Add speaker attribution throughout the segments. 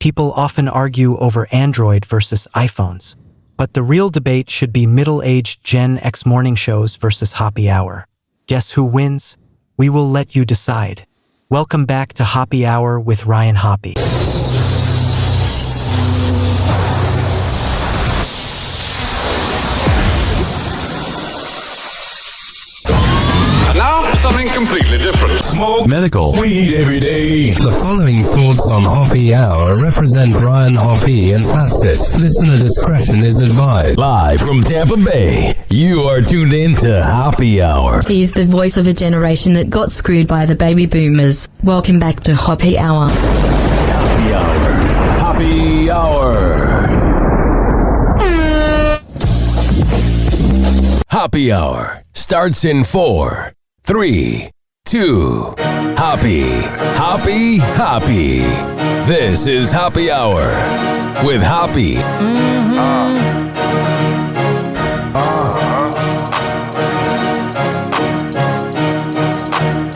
Speaker 1: People often argue over Android versus iPhones, but the real debate should be middle-aged Gen X morning shows versus Hoppe Hour. Guess who wins? We will let you decide. Welcome back to Hoppe Hour with Ryan Hoppe.
Speaker 2: Now, something completely different.
Speaker 3: Smoke medical weed every day.
Speaker 4: The following thoughts on Hoppe Hour represent Ryan Hoppe and Facet. Listener discretion is advised.
Speaker 3: Live from Tampa Bay, you are tuned in to Hoppe Hour.
Speaker 5: He's the voice of a generation that got screwed by the baby boomers. Welcome back to Hoppe Hour.
Speaker 3: Hoppe Hour. Hoppe Hour. Hoppe Hour starts in 4, 3, 2. Hoppe, Hoppe, Hoppe. This is Hoppe Hour with Hoppe.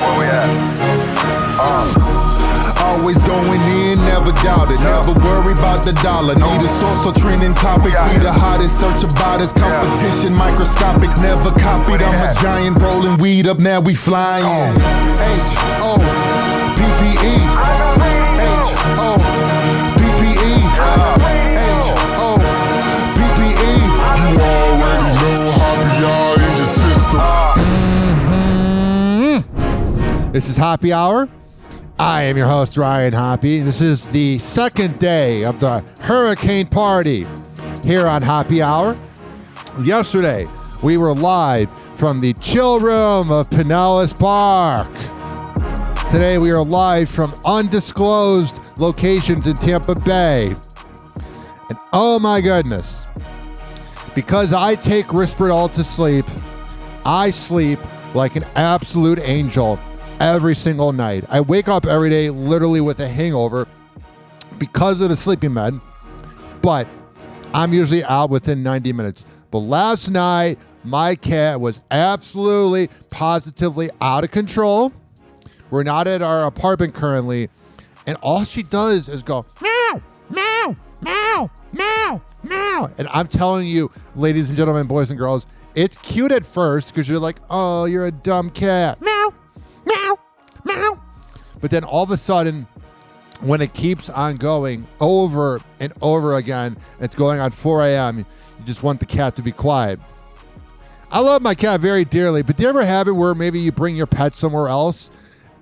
Speaker 2: Where we at?
Speaker 6: Always going in, never doubt it. Never worry about the dollar. Need a source or trending topic. Be the hottest, search about us. Competition microscopic, never copied. I'm a giant rolling weed up, now we flying. H-O-P-P-E. H-O-P-P-E. H-O-P-P-E. You already know Hoppe Hour in your system.
Speaker 7: This is Hoppe Hour. I am your host, Ryan Hoppe. This is the second day of the Hurricane Party here on Hoppe Hour. Yesterday, we were live from the chill room of Pinellas Park. Today, we are live from undisclosed locations in Tampa Bay. And oh my goodness, because I take Risperdal to sleep, I sleep like an absolute angel every single night. I wake up every day literally with a hangover because of the sleeping med, but I'm usually out within 90 minutes. But last night, my cat was absolutely, positively out of control. We're not at our apartment currently, and all she does is go, meow, meow, meow, meow, meow. And I'm telling you, ladies and gentlemen, boys and girls, it's cute at first because you're like, oh, you're a dumb cat. Meow. Meow, meow. But then all of a sudden, when it keeps on going over and over again, and it's going on 4 a.m., you just want the cat to be quiet. I love my cat very dearly, but do you ever have it where maybe you bring your pet somewhere else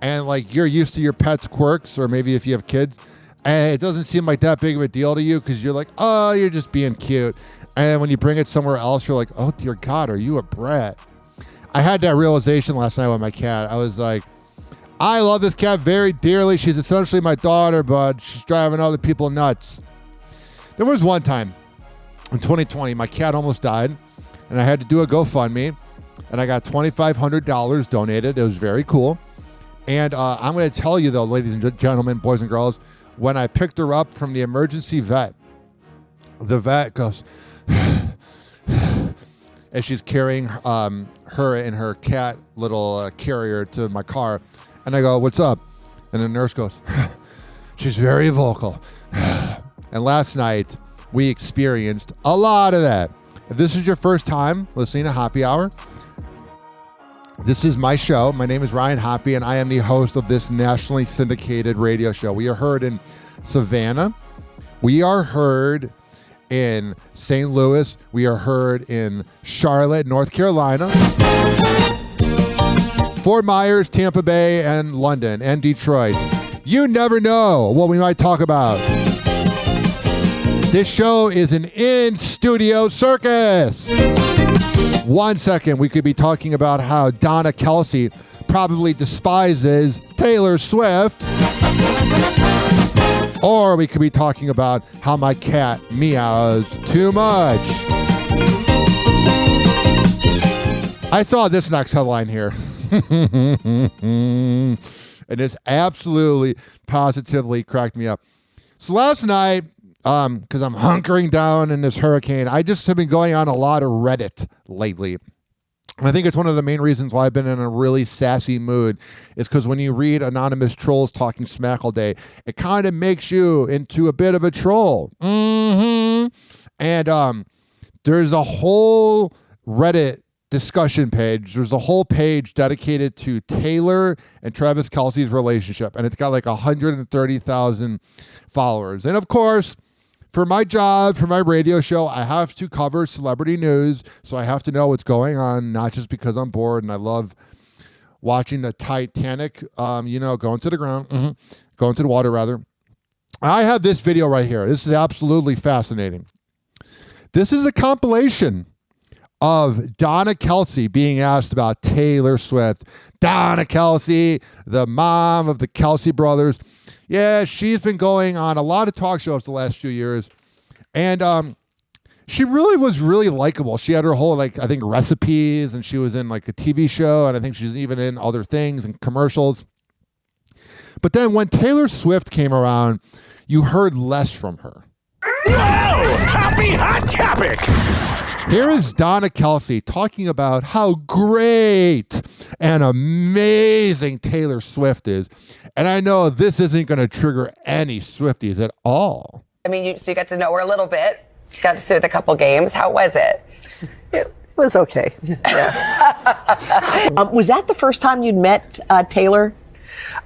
Speaker 7: and like you're used to your pet's quirks, or maybe if you have kids, and it doesn't seem like that big of a deal to you because you're like, oh, you're just being cute. And when you bring it somewhere else, you're like, oh, dear God, are you a brat? I had that realization last night with my cat. I was like, I love this cat very dearly. She's essentially my daughter, but she's driving other people nuts. There was one time in 2020, my cat almost died, and I had to do a GoFundMe, and I got $2,500 donated. It was very cool. And I'm going to tell you, though, ladies and gentlemen, boys and girls, when I picked her up from the emergency vet, the vet goes, as she's carrying her and her cat little carrier to my car. And I go, what's up? And the nurse goes, she's very vocal. And last night, we experienced a lot of that. If this is your first time listening to Hoppe Hour, this is my show. My name is Ryan Hoppe, and I am the host of this nationally syndicated radio show. We are heard in Savannah. We are heard in St. Louis. We are heard in Charlotte, North Carolina, Fort Myers, Tampa Bay, and London, and Detroit. You never know what we might talk about. This show is an in-studio circus. 1 second, we could be talking about how Donna Kelsey probably despises Taylor Swift. Or we could be talking about how my cat meows too much. I saw this next headline here. And this absolutely, positively cracked me up. So last night, because I'm hunkering down in this hurricane, I just have been going on a lot of Reddit lately. And I think it's one of the main reasons why I've been in a really sassy mood is because when you read anonymous trolls talking smack all day, it kind of makes you into a bit of a troll. And there's a whole Reddit discussion page. There's a whole page dedicated to Taylor and Travis Kelce's relationship, and it's got like 130,000 followers. And of course, for my job, for my radio show, I have to cover celebrity news, so I have to know what's going on, not just because I'm bored and I love watching the Titanic, going to the ground, going to the water, rather. I have this video right here. This is absolutely fascinating. This is a compilation of Donna Kelce being asked about Taylor Swift. Donna Kelce, the mom of the Kelce brothers. Yeah, she's been going on a lot of talk shows the last few years. And she really was really likable. She had her whole, I think, recipes, and she was in, a TV show, and I think she's even in other things and commercials. But then when Taylor Swift came around, you heard less from her.
Speaker 3: Happy hot topic.
Speaker 7: Here is Donna Kelce talking about how great and amazing Taylor Swift is. And I know this isn't going to trigger any Swifties at all.
Speaker 8: I mean, so you got to know her a little bit. Got to sit with a couple games. How was it?
Speaker 9: It was okay. Yeah.
Speaker 10: Was that the first time you'd met Taylor?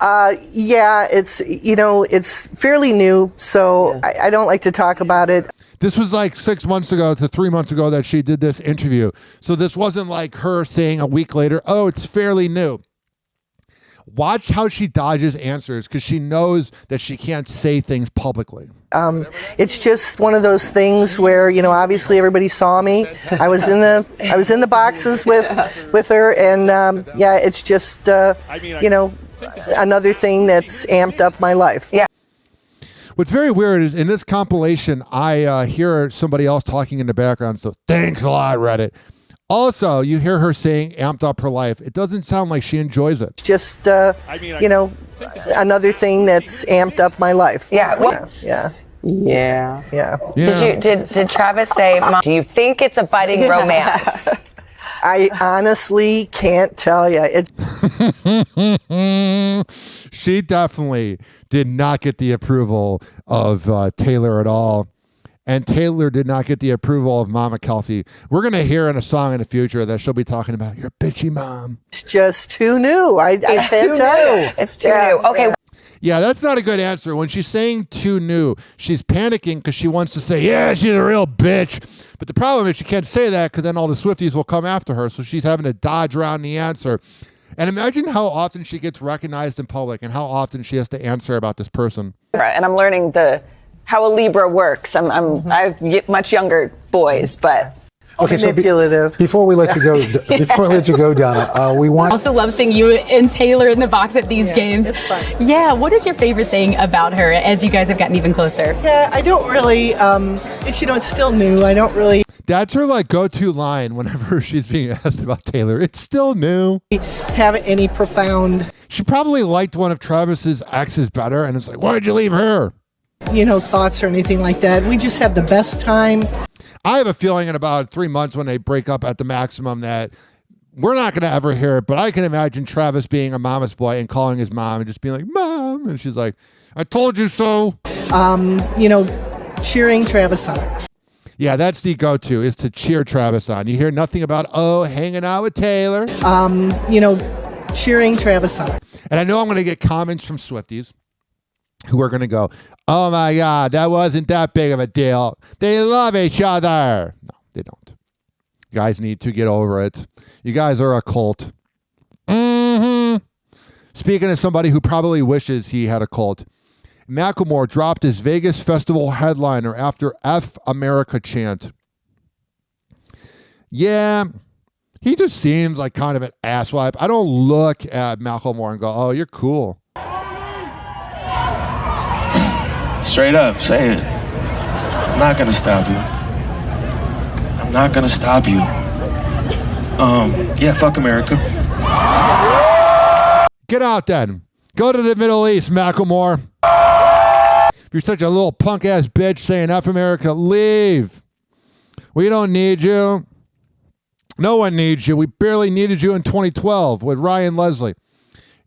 Speaker 9: Yeah, it's fairly new, so I don't like to talk about it.
Speaker 7: This was 6 months ago to 3 months ago that she did this interview. So this wasn't like her saying a week later, oh, it's fairly new. Watch how she dodges answers because she knows that she can't say things publicly.
Speaker 9: It's just one of those things where, obviously everybody saw me. I was in the boxes with her, and it's just another thing that's amped up my life.
Speaker 8: Yeah.
Speaker 7: What's very weird is in this compilation, I hear somebody else talking in the background. So thanks a lot, Reddit. Also, you hear her saying amped up her life. It doesn't sound like she enjoys it.
Speaker 9: It's just, another thing that's amped up my life.
Speaker 8: Yeah. Well,
Speaker 9: Yeah.
Speaker 8: Did Travis say, Mom, do you think it's a budding romance?
Speaker 9: I honestly can't tell you.
Speaker 7: She definitely did not get the approval of Taylor at all. And Taylor did not get the approval of Mama Kelce. We're going to hear in a song in the future that she'll be talking about your bitchy mom.
Speaker 9: It's just too new. I can't tell you.
Speaker 8: It's too new. Okay.
Speaker 7: Yeah, that's not a good answer. When she's saying too new, she's panicking because she wants to say, yeah, she's a real bitch. But the problem is she can't say that because then all the Swifties will come after her. So she's having to dodge around the answer. And imagine how often she gets recognized in public and how often she has to answer about this person.
Speaker 10: And I'm learning how a Libra works. I've much younger boys, but
Speaker 9: Okay, manipulative.
Speaker 11: So before we let you go, Donna, we want.
Speaker 12: I also love seeing you and Taylor in the box at these games. Yeah, what is your favorite thing about her as you guys have gotten even closer?
Speaker 9: Yeah, I don't really. It's still new. I don't really.
Speaker 7: That's her go-to line whenever she's being asked about Taylor. It's still new.
Speaker 9: Have any profound.
Speaker 7: She probably liked one of Travis's exes better, and it's like, why'd you leave her?
Speaker 9: Thoughts or anything like that. We just have the best time.
Speaker 7: I have a feeling in about 3 months when they break up at the maximum that we're not going to ever hear it, but I can imagine Travis being a mama's boy and calling his mom and just being like, Mom, and she's like, I told you so.
Speaker 9: Cheering Travis on.
Speaker 7: Yeah, that's the go-to, is to cheer Travis on. You hear nothing about, hanging out with Taylor.
Speaker 9: Cheering Travis on.
Speaker 7: And I know I'm going to get comments from Swifties who are going to go, oh my God, that wasn't that big of a deal. They love each other. No, they don't. You guys need to get over it. You guys are a cult. Speaking of somebody who probably wishes he had a cult, Macklemore dropped his Vegas festival headliner after F America chant. Yeah, he just seems like kind of an asswipe. I don't look at Macklemore and go, oh, you're cool.
Speaker 13: Straight up, say it. I'm not gonna stop you. I'm not gonna stop you. Fuck America.
Speaker 7: Get out then. Go to the Middle East, Macklemore. If you're such a little punk ass bitch saying F America, leave. We don't need you. No one needs you. We barely needed you in 2012 with Ryan Leslie.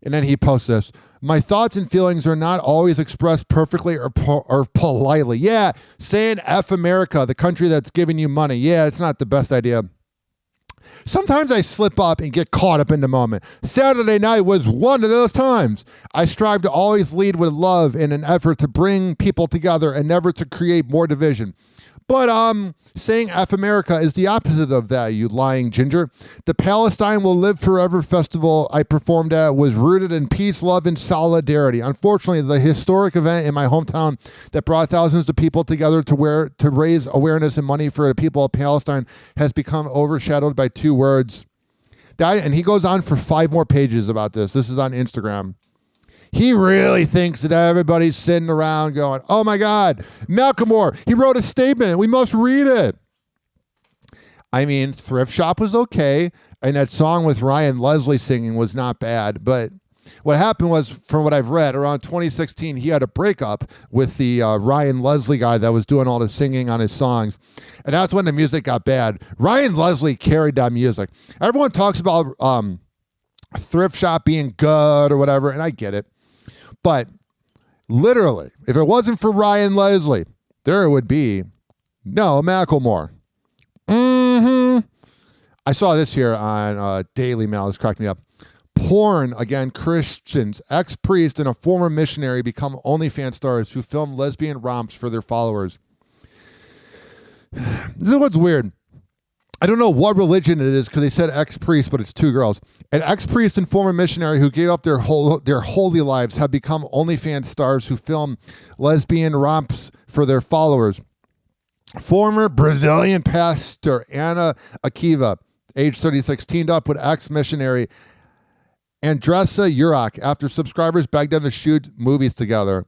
Speaker 7: And then he posts this. My thoughts and feelings are not always expressed perfectly or politely. Yeah, saying F America, the country that's giving you money. Yeah, it's not the best idea. Sometimes I slip up and get caught up in the moment. Saturday night was one of those times. I strive to always lead with love in an effort to bring people together and never to create more division. But saying F America is the opposite of that, you lying ginger. The Palestine Will Live Forever festival I performed at was rooted in peace, love, and solidarity. Unfortunately, the historic event in my hometown that brought thousands of people together to raise awareness and money for the people of Palestine has become overshadowed by two words. And he goes on for 5 more pages about this. This is on Instagram. He really thinks that everybody's sitting around going, oh my God, Malcolm Moore, he wrote a statement. We must read it. I mean, Thrift Shop was okay. And that song with Ryan Leslie singing was not bad. But what happened was, from what I've read, around 2016, he had a breakup with the Ryan Leslie guy that was doing all the singing on his songs. And that's when the music got bad. Ryan Leslie carried that music. Everyone talks about Thrift Shop being good or whatever, and I get it. But literally, if it wasn't for Ryan Leslie, there would be no Macklemore. I saw this here on Daily Mail. This cracked me up. Porn, again, Christians, ex-priest, and a former missionary become OnlyFans stars who film lesbian romps for their followers. This is what's weird. I don't know what religion it is because they said ex-priest, but it's 2 girls. An ex-priest and former missionary who gave up their holy lives have become OnlyFans stars who film lesbian romps for their followers. Former Brazilian pastor Ana Akiva, age 36, teamed up with ex-missionary Andressa Urach after subscribers begged them to shoot movies together.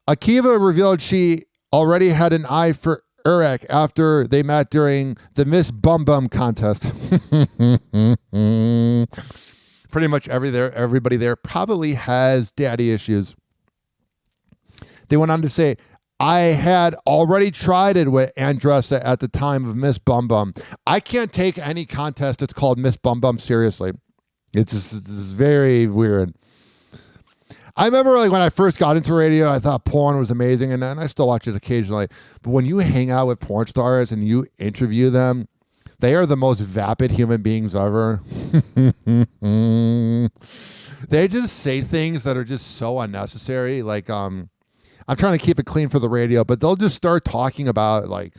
Speaker 7: Akiva revealed she already had an eye for Urach after they met during the Miss Bum Bum contest. Pretty much everybody there probably has daddy issues. They went on to say, I had already tried it with Andressa at the time of Miss Bum Bum. I can't take any contest that's called Miss Bum Bum seriously. It's very weird. I remember when I first got into radio, I thought porn was amazing, and I still watch it occasionally. But when you hang out with porn stars and you interview them, they are the most vapid human beings ever. They just say things that are just so unnecessary. Like, I'm trying to keep it clean for the radio, but they'll just start talking about like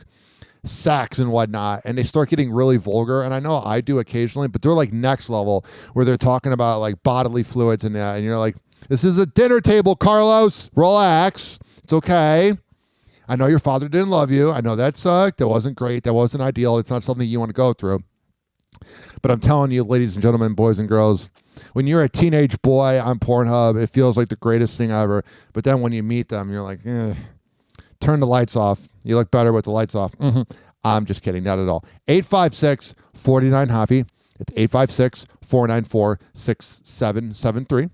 Speaker 7: sex and whatnot, and they start getting really vulgar. And I know I do occasionally, but they're like next level where they're talking about like bodily fluids and that, and you're like, this is a dinner table, Carlos. Relax. It's okay. I know your father didn't love you. I know that sucked. That wasn't great. That wasn't ideal. It's not something you want to go through. But I'm telling you, ladies and gentlemen, boys and girls, when you're a teenage boy on Pornhub, it feels like the greatest thing ever. But then when you meet them, you're like, turn the lights off. You look better with the lights off. I'm just kidding. Not at all. 856-49-HOPPE. It's 856-494-6773.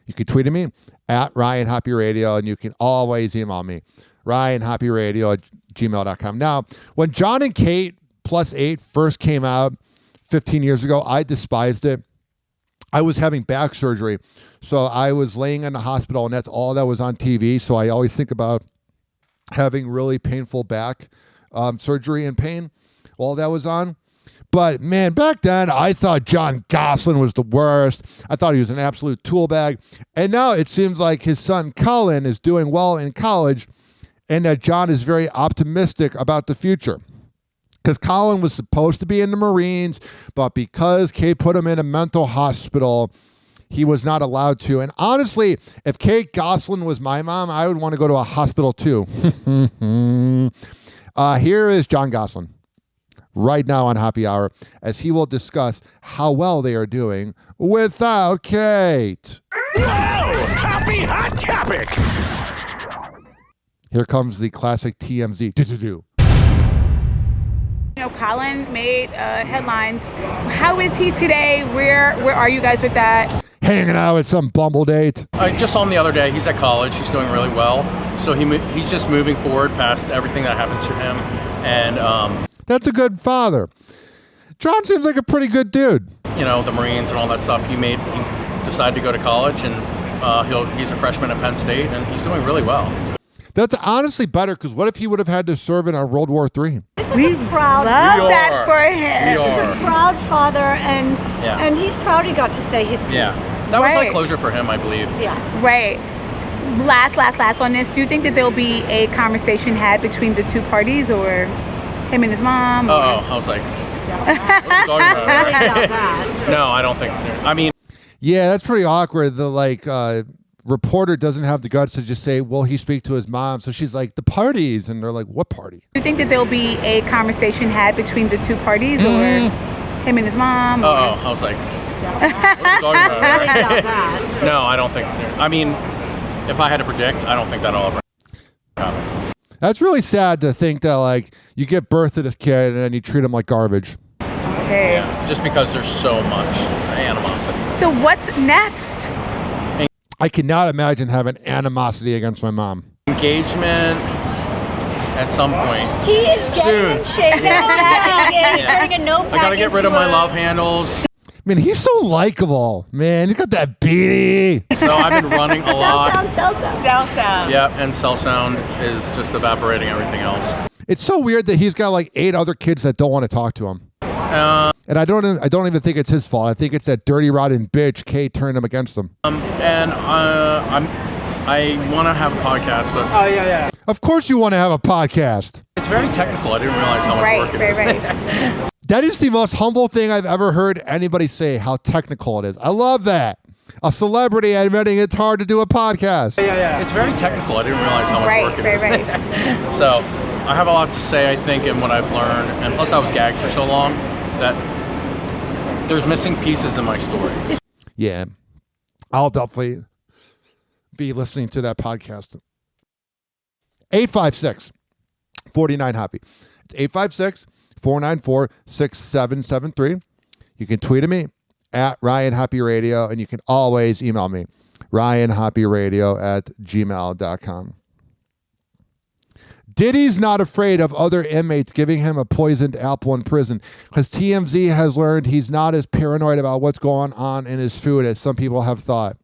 Speaker 7: You can tweet at me at Ryan Hoppe Radio, and you can always email me, ryanhopperadio@gmail.com. Now, when John and Kate +8 first came out 15 years ago, I despised it. I was having back surgery, so I was laying in the hospital, and that's all that was on TV. So I always think about having really painful back surgery and pain while that was on. But, man, back then, I thought John Gosselin was the worst. I thought he was an absolute tool bag. And now it seems like his son, Colin, is doing well in college and that John is very optimistic about the future. Because Colin was supposed to be in the Marines, but because Kate put him in a mental hospital, he was not allowed to. And honestly, if Kate Gosselin was my mom, I would want to go to a hospital too. Here is John Gosselin right now on Hoppe Hour, as he will discuss how well they are doing without Kate.
Speaker 2: Whoa! Happy hot topic!
Speaker 7: Here comes the classic TMZ. Do-do-do.
Speaker 14: You know, Colin made headlines. How is he today? Where are you guys with that?
Speaker 7: Hanging out with some bumble date.
Speaker 15: I just saw him the other day. He's at college. He's doing really well. So he's just moving forward past everything that happened to him. And
Speaker 7: that's a good father. John seems like a pretty good dude.
Speaker 15: You know, the Marines and all that stuff. He decided to go to college, and he's a freshman at Penn State, and he's doing really well.
Speaker 7: That's honestly better, because what if he would have had to serve in World War III?
Speaker 16: This is a proud
Speaker 14: love that for him.
Speaker 16: This is a proud father, and he's proud he got to say his piece.
Speaker 15: Yeah, that was like closure for him, I believe.
Speaker 16: Yeah.
Speaker 14: Right. Last on this. Do you think that there'll be a conversation had between the two parties, or him and his mom?
Speaker 15: I was like, what are you talking about? No, I don't think. I mean,
Speaker 7: yeah, that's pretty awkward. The reporter doesn't have the guts to just say, "Will he speak to his mom?" So she's like, "The parties," and they're like, "What party?"
Speaker 14: Do you think that there'll be a conversation had between the two parties, or him and his mom?
Speaker 15: I was like, what are you talking about? No, I don't think. I mean, if I had to predict, I don't think that'll ever happen.
Speaker 7: That's really sad to think that you get birth to this kid and then you treat him like garbage.
Speaker 14: Okay.
Speaker 15: Yeah, just because there's so much animosity.
Speaker 14: So what's next?
Speaker 7: I cannot imagine having animosity against my mom.
Speaker 15: Engagement at some point.
Speaker 16: He is
Speaker 15: soon.
Speaker 16: He's turning a notepad.
Speaker 15: I gotta get rid of my love handles.
Speaker 7: I mean, he's so likable, man. He's got that beanie.
Speaker 15: So I've been running a lot.
Speaker 16: Cell sound.
Speaker 15: Yeah, and cell sound is just evaporating everything else.
Speaker 7: It's so weird that he's got 8 other kids that don't want to talk to him. And I don't even think it's his fault. I think it's that dirty, rotten bitch Kate turned him against him.
Speaker 15: And I want to have a podcast, but
Speaker 7: yeah. Of course you want to have a podcast.
Speaker 15: It's very technical. I didn't realize how much work it is.
Speaker 14: Right.
Speaker 7: That is the most humble thing I've ever heard anybody say, how technical it is. I love that. A celebrity admitting it's hard to do a podcast.
Speaker 15: Yeah. It's very technical. I didn't realize how much work it is.
Speaker 14: Right.
Speaker 15: So I have a lot to say, I think, in what I've learned. And plus I was gagged for so long that there's missing pieces in my story.
Speaker 7: Yeah. I'll definitely be listening to that podcast. 856-49-HOPPY. It's 856-494-6773. You can tweet at me at Ryan Hoppe Radio, and you can always email me, ryanhopperadio@gmail.com. Diddy's not afraid of other inmates giving him a poisoned apple in prison because TMZ has learned he's not as paranoid about what's going on in his food as some people have thought.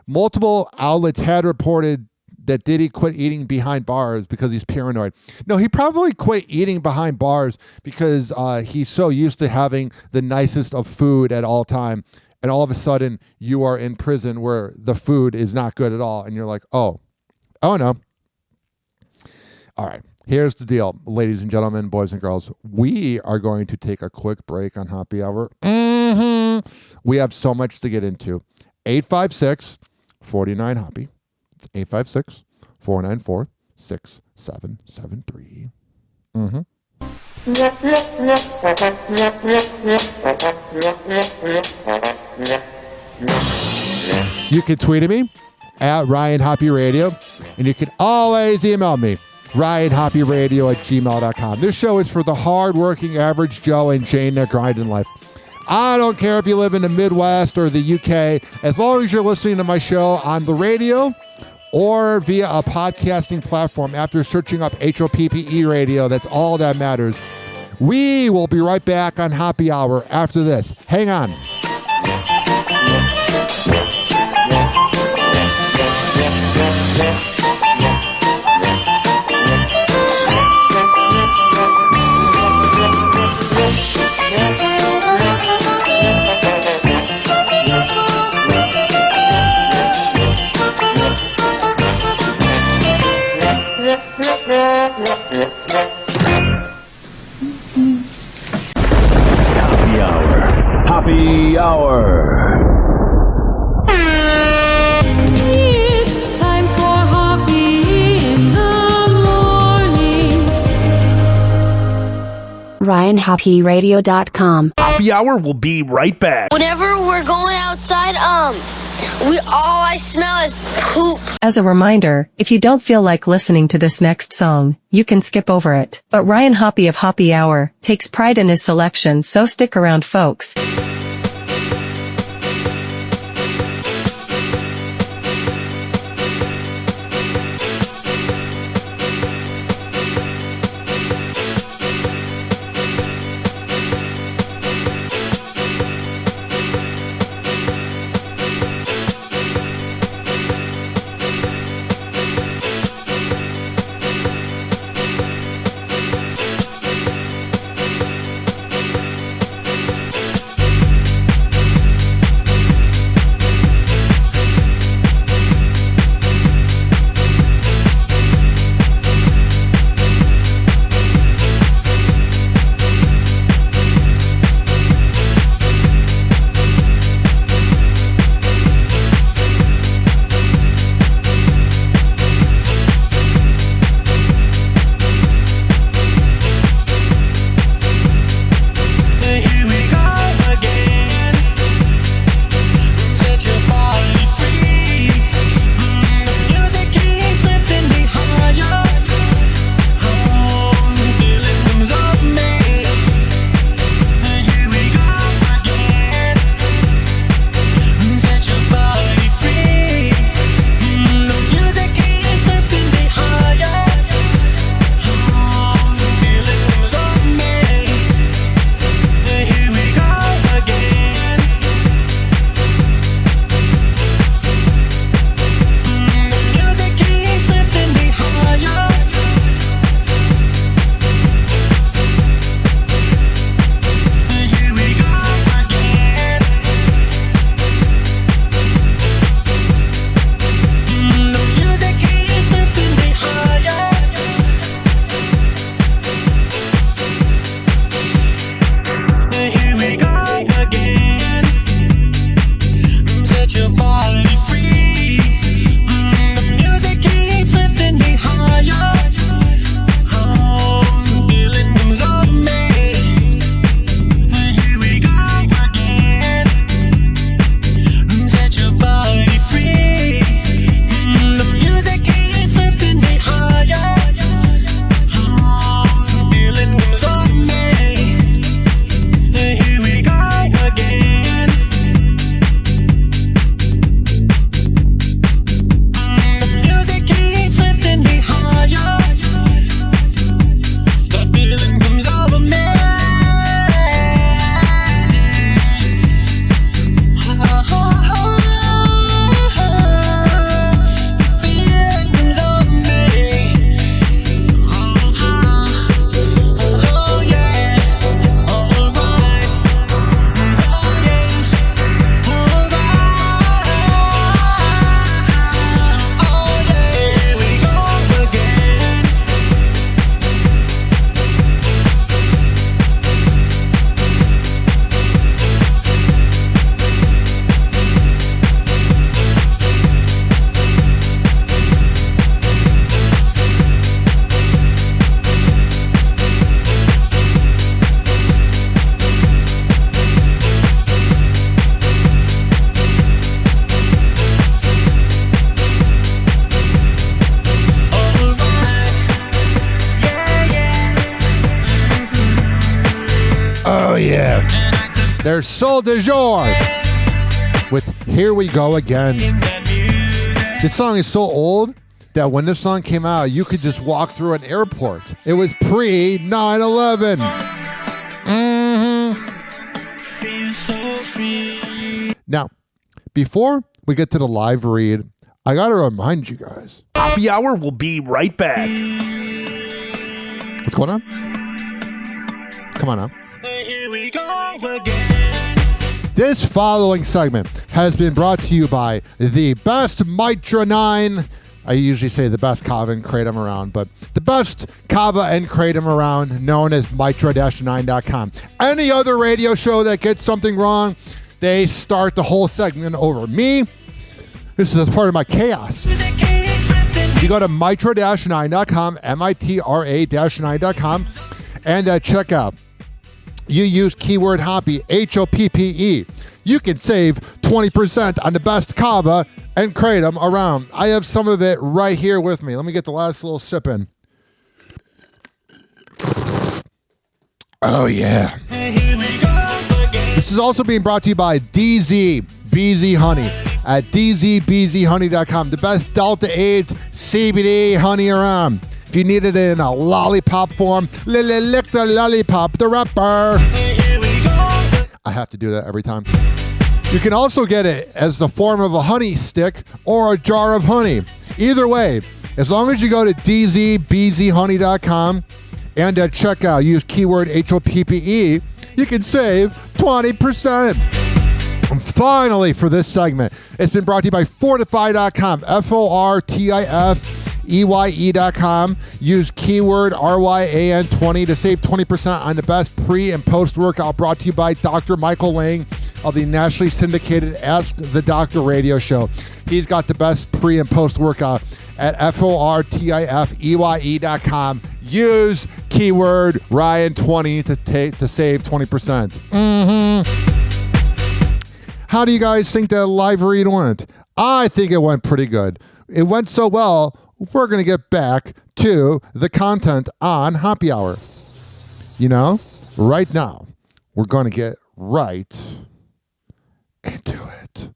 Speaker 7: Multiple outlets had reported that Diddy quit eating behind bars because he's paranoid. No, he probably quit eating behind bars because he's so used to having the nicest of food at all time. And all of a sudden, you are in prison where the food is not good at all. And you're like, oh no. All right, here's the deal, ladies and gentlemen, boys and girls. We are going to take a quick break on Hoppe Hour. We have so much to get into. 856-49-HOPPY. It's 856-494-6773. You can tweet at me at Ryan Hoppe Radio, and you can always email me, ryanhopperadio@gmail.com. This show is for the hardworking average Joe and Jane that grind in life. I don't care if you live in the Midwest or the UK, as long as you're listening to my show on the radio or via a podcasting platform after searching up HOPPE Radio. That's all that matters. We will be right back on Hoppe Hour after this. Hang on.
Speaker 3: Hoppe Hour. Hoppe Hour.
Speaker 17: It's time for Hoppe in the morning.
Speaker 18: RyanHoppeRadio.com.
Speaker 2: Hoppe Hour will be right back.
Speaker 19: Whenever we're going outside, all I smell is poop.
Speaker 20: As a reminder, if you don't feel like listening to this next song, you can skip over it. But Ryan Hoppe of Hoppe Hour takes pride in his selection, so stick around, folks.
Speaker 7: yeah. Their soul du jour with Here We Go Again. This song is so old that when this song came out, you could just walk through an airport. It was pre 9/11. Now, before we get to the live read, I got to remind you guys.
Speaker 2: Hoppe Hour will be right back.
Speaker 7: What's going on? Come on now. This following segment has been brought to you by the best Mitra 9. I usually say the best kava and kratom around, but the best kava and kratom around, known as mitra-9.com. Any other radio show that gets something wrong, they start the whole segment over me. This is part of my chaos. You go to mitra-9.com, mitra-9.com, and check out. You use keyword Hoppe, Hoppe. You can save 20% on the best kava and kratom around. I have some of it right here with me. Let me get the last little sip in. Oh, yeah. This is also being brought to you by DZ BZ Honey at dzbzhoney.com. The best Delta-aged CBD honey around. If you need it in a lollipop form, lick the lollipop, the rapper. I have to do that every time. You can also get it as the form of a honey stick or a jar of honey. Either way, as long as you go to dzbzhoney.com and check out, use keyword HOPPE, you can save 20%. And finally, for this segment, it's been brought to you by Fortify.com, FORTIFEYE.com. Use keyword RYAN20 to save 20% on the best pre- and post-workout, brought to you by Dr. Michael Lang of the nationally syndicated Ask the Doctor radio show. He's got the best pre- and post-workout at FORTIFEYE.com. Use keyword Ryan20 to save 20%. How do you guys think that live read went? I think it went pretty good. It went so well, we're going to get back to the content on Hoppe Hour. You know, right now, we're going to get right into it.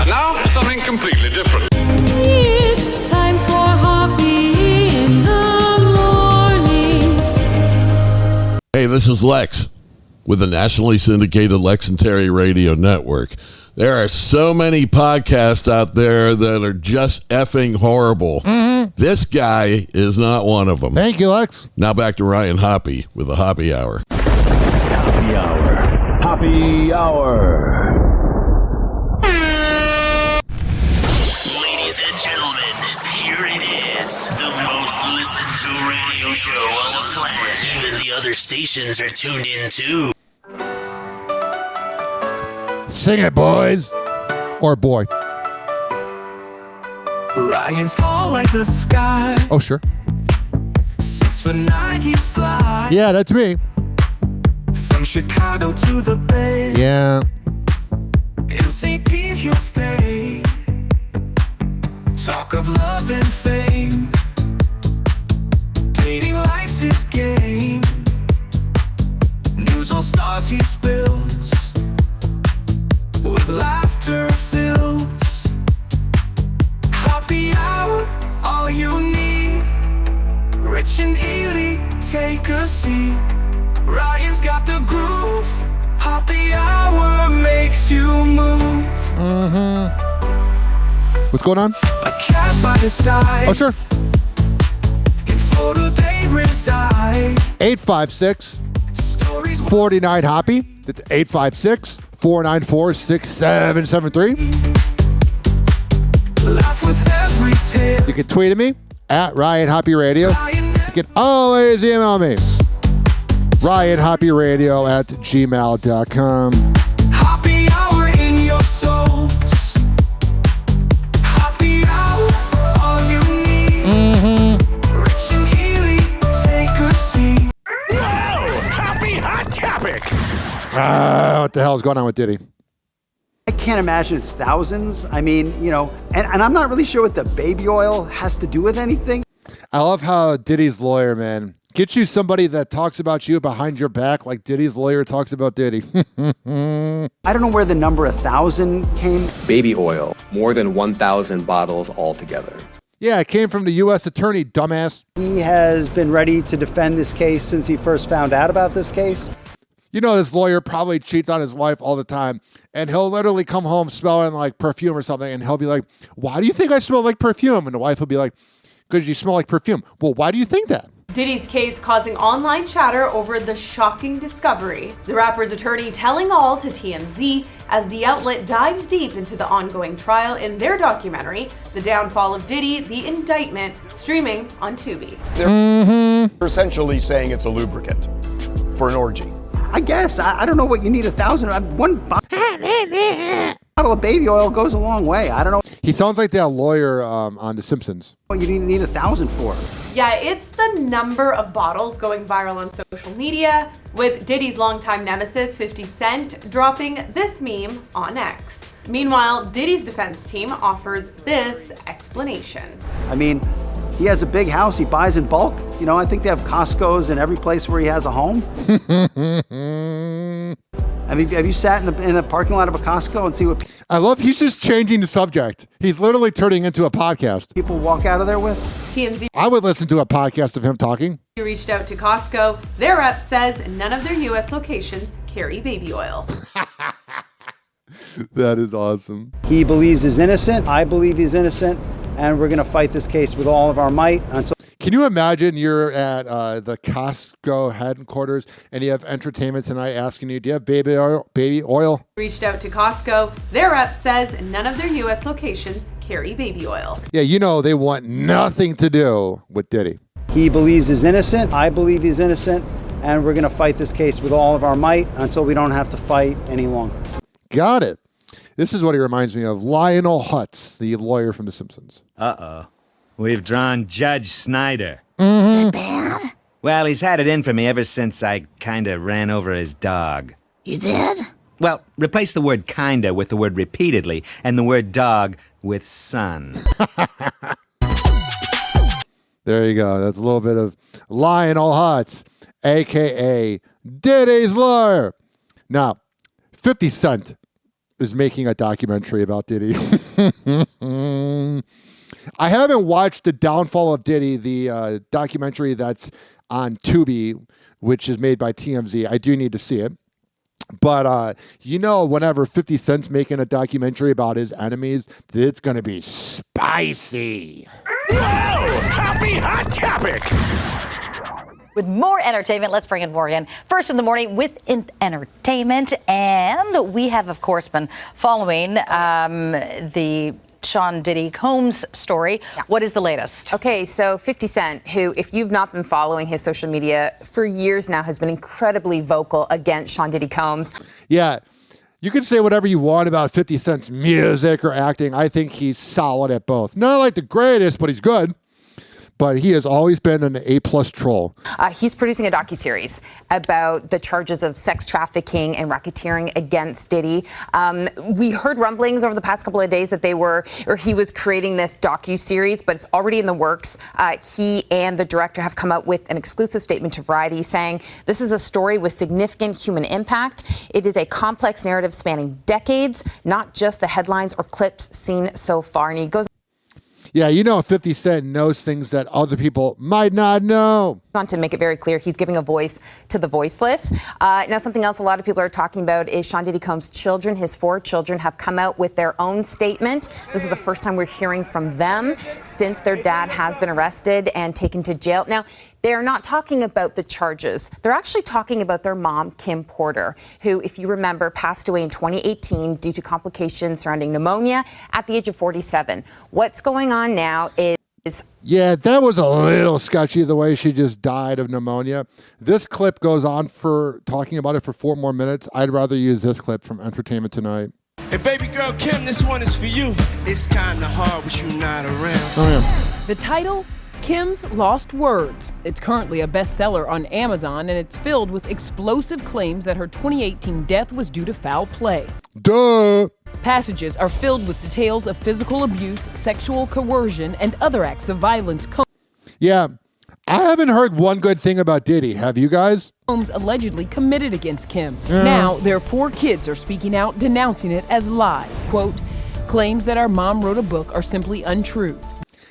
Speaker 21: And now, something completely different.
Speaker 17: It's time for Hoppe in the morning.
Speaker 22: Hey, this is Lex with the nationally syndicated Lex and Terry Radio Network. There are so many podcasts out there that are just effing horrible. This guy is not one of them.
Speaker 7: Thank you, Lex.
Speaker 22: Now back to Ryan Hoppe with the Hoppe Hour.
Speaker 3: Hoppe Hour. Hoppe Hour.
Speaker 23: Ladies and gentlemen, here it is. The most listened to radio show on the planet. Even the other stations are tuned in too.
Speaker 7: Sing it, boys. Or boy.
Speaker 24: Ryan's tall like the sky.
Speaker 7: Oh, sure.
Speaker 24: 6'9", he's fly.
Speaker 7: Yeah, that's me.
Speaker 24: From Chicago to the Bay.
Speaker 7: Yeah.
Speaker 24: In St. Pete he'll stay. Talk of love and fame. Dating life's his game. News on stars he spills. With laughter fills. Hoppe Hour, all you need. Rich and Ely, take a seat. Ryan's got the groove. Hoppe Hour makes you move.
Speaker 7: What's going on?
Speaker 24: A cat by the side.
Speaker 7: Oh, sure.
Speaker 24: In Florida they reside.
Speaker 7: 856-49 Hoppe. That's 856-494-6773.
Speaker 24: Laugh with every tale.
Speaker 7: You can tweet at me at Ryan Hoppe Radio. You can always email me. RyanHoppeRadio@gmail.com.
Speaker 24: Hoppe Hour in your souls. Hoppe Hour, all you need. Rich and Ely, take a seat.
Speaker 2: Whoa! Hoppe Hot Topic!
Speaker 7: What the hell is going on with Diddy?
Speaker 1: can't imagine it's thousands. I mean, you know, and I'm not really sure what the baby oil has to do with anything.
Speaker 7: I love how Diddy's lawyer, man, get you somebody that talks about you behind your back like Diddy's lawyer talks about Diddy.
Speaker 1: I don't know where the number 1,000 came.
Speaker 4: Baby oil, more than 1,000 bottles altogether.
Speaker 7: Yeah, it came from the U.S. attorney, dumbass.
Speaker 1: He has been ready to defend this case since he first found out about this case.
Speaker 7: You know, this lawyer probably cheats on his wife all the time, and he'll literally come home smelling like perfume or something, and he'll be like, why do you think I smell like perfume? And the wife will be like, because you smell like perfume. Well, why do you think that?
Speaker 5: Diddy's case causing online chatter over the shocking discovery. The rapper's attorney telling all to TMZ as the outlet dives deep into the ongoing trial in their documentary, The Downfall of Diddy, The Indictment, streaming on Tubi.
Speaker 6: They're essentially saying it's a lubricant for an orgy.
Speaker 1: I guess. I don't know what you need 1,000. One bottle of baby oil goes a long way. I don't know.
Speaker 7: He sounds like that lawyer on The Simpsons.
Speaker 1: What you need 1,000 for.
Speaker 5: Yeah, it's the number of bottles going viral on social media, with Diddy's longtime nemesis, 50 Cent, dropping this meme on X. Meanwhile, Diddy's defense team offers this explanation.
Speaker 1: I mean, he has a big house he buys in bulk. You know, I think they have Costco's in every place where he has a home. I mean, have you sat in a parking lot of a Costco and see what...
Speaker 7: I love he's just changing the subject. He's literally turning into a podcast.
Speaker 1: People walk out of there with?
Speaker 5: TMZ
Speaker 7: I would listen to a podcast of him talking.
Speaker 5: reached out to Costco. Their rep says none of their U.S. locations carry baby oil.
Speaker 7: That is awesome.
Speaker 1: He believes he's innocent. I believe he's innocent. And we're going to fight this case with all of our might until...
Speaker 7: Can you imagine you're at the Costco headquarters and you have Entertainment Tonight asking you, do you have baby oil?
Speaker 5: Reached out to Costco. Their rep says none of their U.S. locations carry baby oil.
Speaker 7: Yeah, you know they want nothing to do with Diddy.
Speaker 1: He believes he's innocent. I believe he's innocent. And we're going to fight this case with all of our might until we don't have to fight any longer.
Speaker 7: Got it. This is what he reminds me of. Lionel Hutz, the lawyer from The Simpsons.
Speaker 25: Uh-oh. We've drawn Judge Snyder.
Speaker 26: Is it bad?
Speaker 25: Well, he's had it in for me ever since I kinda ran over his dog.
Speaker 26: You did?
Speaker 25: Well, replace the word kinda with the word repeatedly and the word dog with son.
Speaker 7: There you go. That's a little bit of Lionel Hutz, a.k.a. Diddy's lawyer. Now, 50 Cent is making a documentary about Diddy. I haven't watched The Downfall of Diddy, the documentary that's on Tubi, which is made by TMZ. I do need to see it. But, you know, whenever 50 Cent's making a documentary about his enemies, it's going to be spicy.
Speaker 23: Whoa! Happy Hot Topic!
Speaker 27: With more entertainment, let's bring in Morgan. First in the morning with entertainment. And we have, of course, been following the Sean Diddy Combs story. Yeah. What is the latest?
Speaker 8: Okay, so 50 Cent, who, if you've not been following his social media for years now, has been incredibly vocal against Sean Diddy Combs.
Speaker 7: Yeah. You can say whatever you want about 50 Cent's music or acting. I think he's solid at both. Not like the greatest, but he's good. But he has always been an A-plus troll.
Speaker 8: He's producing a docuseries about the charges of sex trafficking and racketeering against Diddy. We heard rumblings over the past couple of days that he was creating this docuseries, but it's already in the works. He and the director have come out with an exclusive statement to Variety saying this is a story with significant human impact. It is a complex narrative spanning decades, not just the headlines or clips seen so far. And he goes
Speaker 7: Yeah, you know 50 Cent knows things that other people might not know.
Speaker 8: On to make it very clear, he's giving a voice to the voiceless. Now, something else a lot of people are talking about is Sean Diddy Combs' children. His 4 children have come out with their own statement. This is the first time we're hearing from them since their dad has been arrested and taken to jail. Now, they are not talking about the charges. They're actually talking about their mom, Kim Porter, who, if you remember, passed away in 2018 due to complications surrounding pneumonia at the age of 47. What's going on now is...
Speaker 7: Yeah, that was a little sketchy, the way she just died of pneumonia. This clip goes on for talking about it for 4 more minutes. I'd rather use this clip from Entertainment Tonight.
Speaker 28: Hey, baby girl Kim, this one is for you. It's kind of hard with you not around.
Speaker 7: Oh, yeah.
Speaker 29: The title,
Speaker 9: Kim's Lost Words. It's currently a bestseller on Amazon, and it's filled with explosive claims that her 2018 death was due to foul play.
Speaker 7: Duh!
Speaker 9: Passages are filled with details of physical abuse, sexual coercion, and other acts of violence.
Speaker 7: Yeah, I haven't heard one good thing about Diddy. Have you guys?
Speaker 9: Combs allegedly committed against Kim. Now, their 4 kids are speaking out, denouncing it as lies. Quote, claims that our mom wrote a book are simply untrue.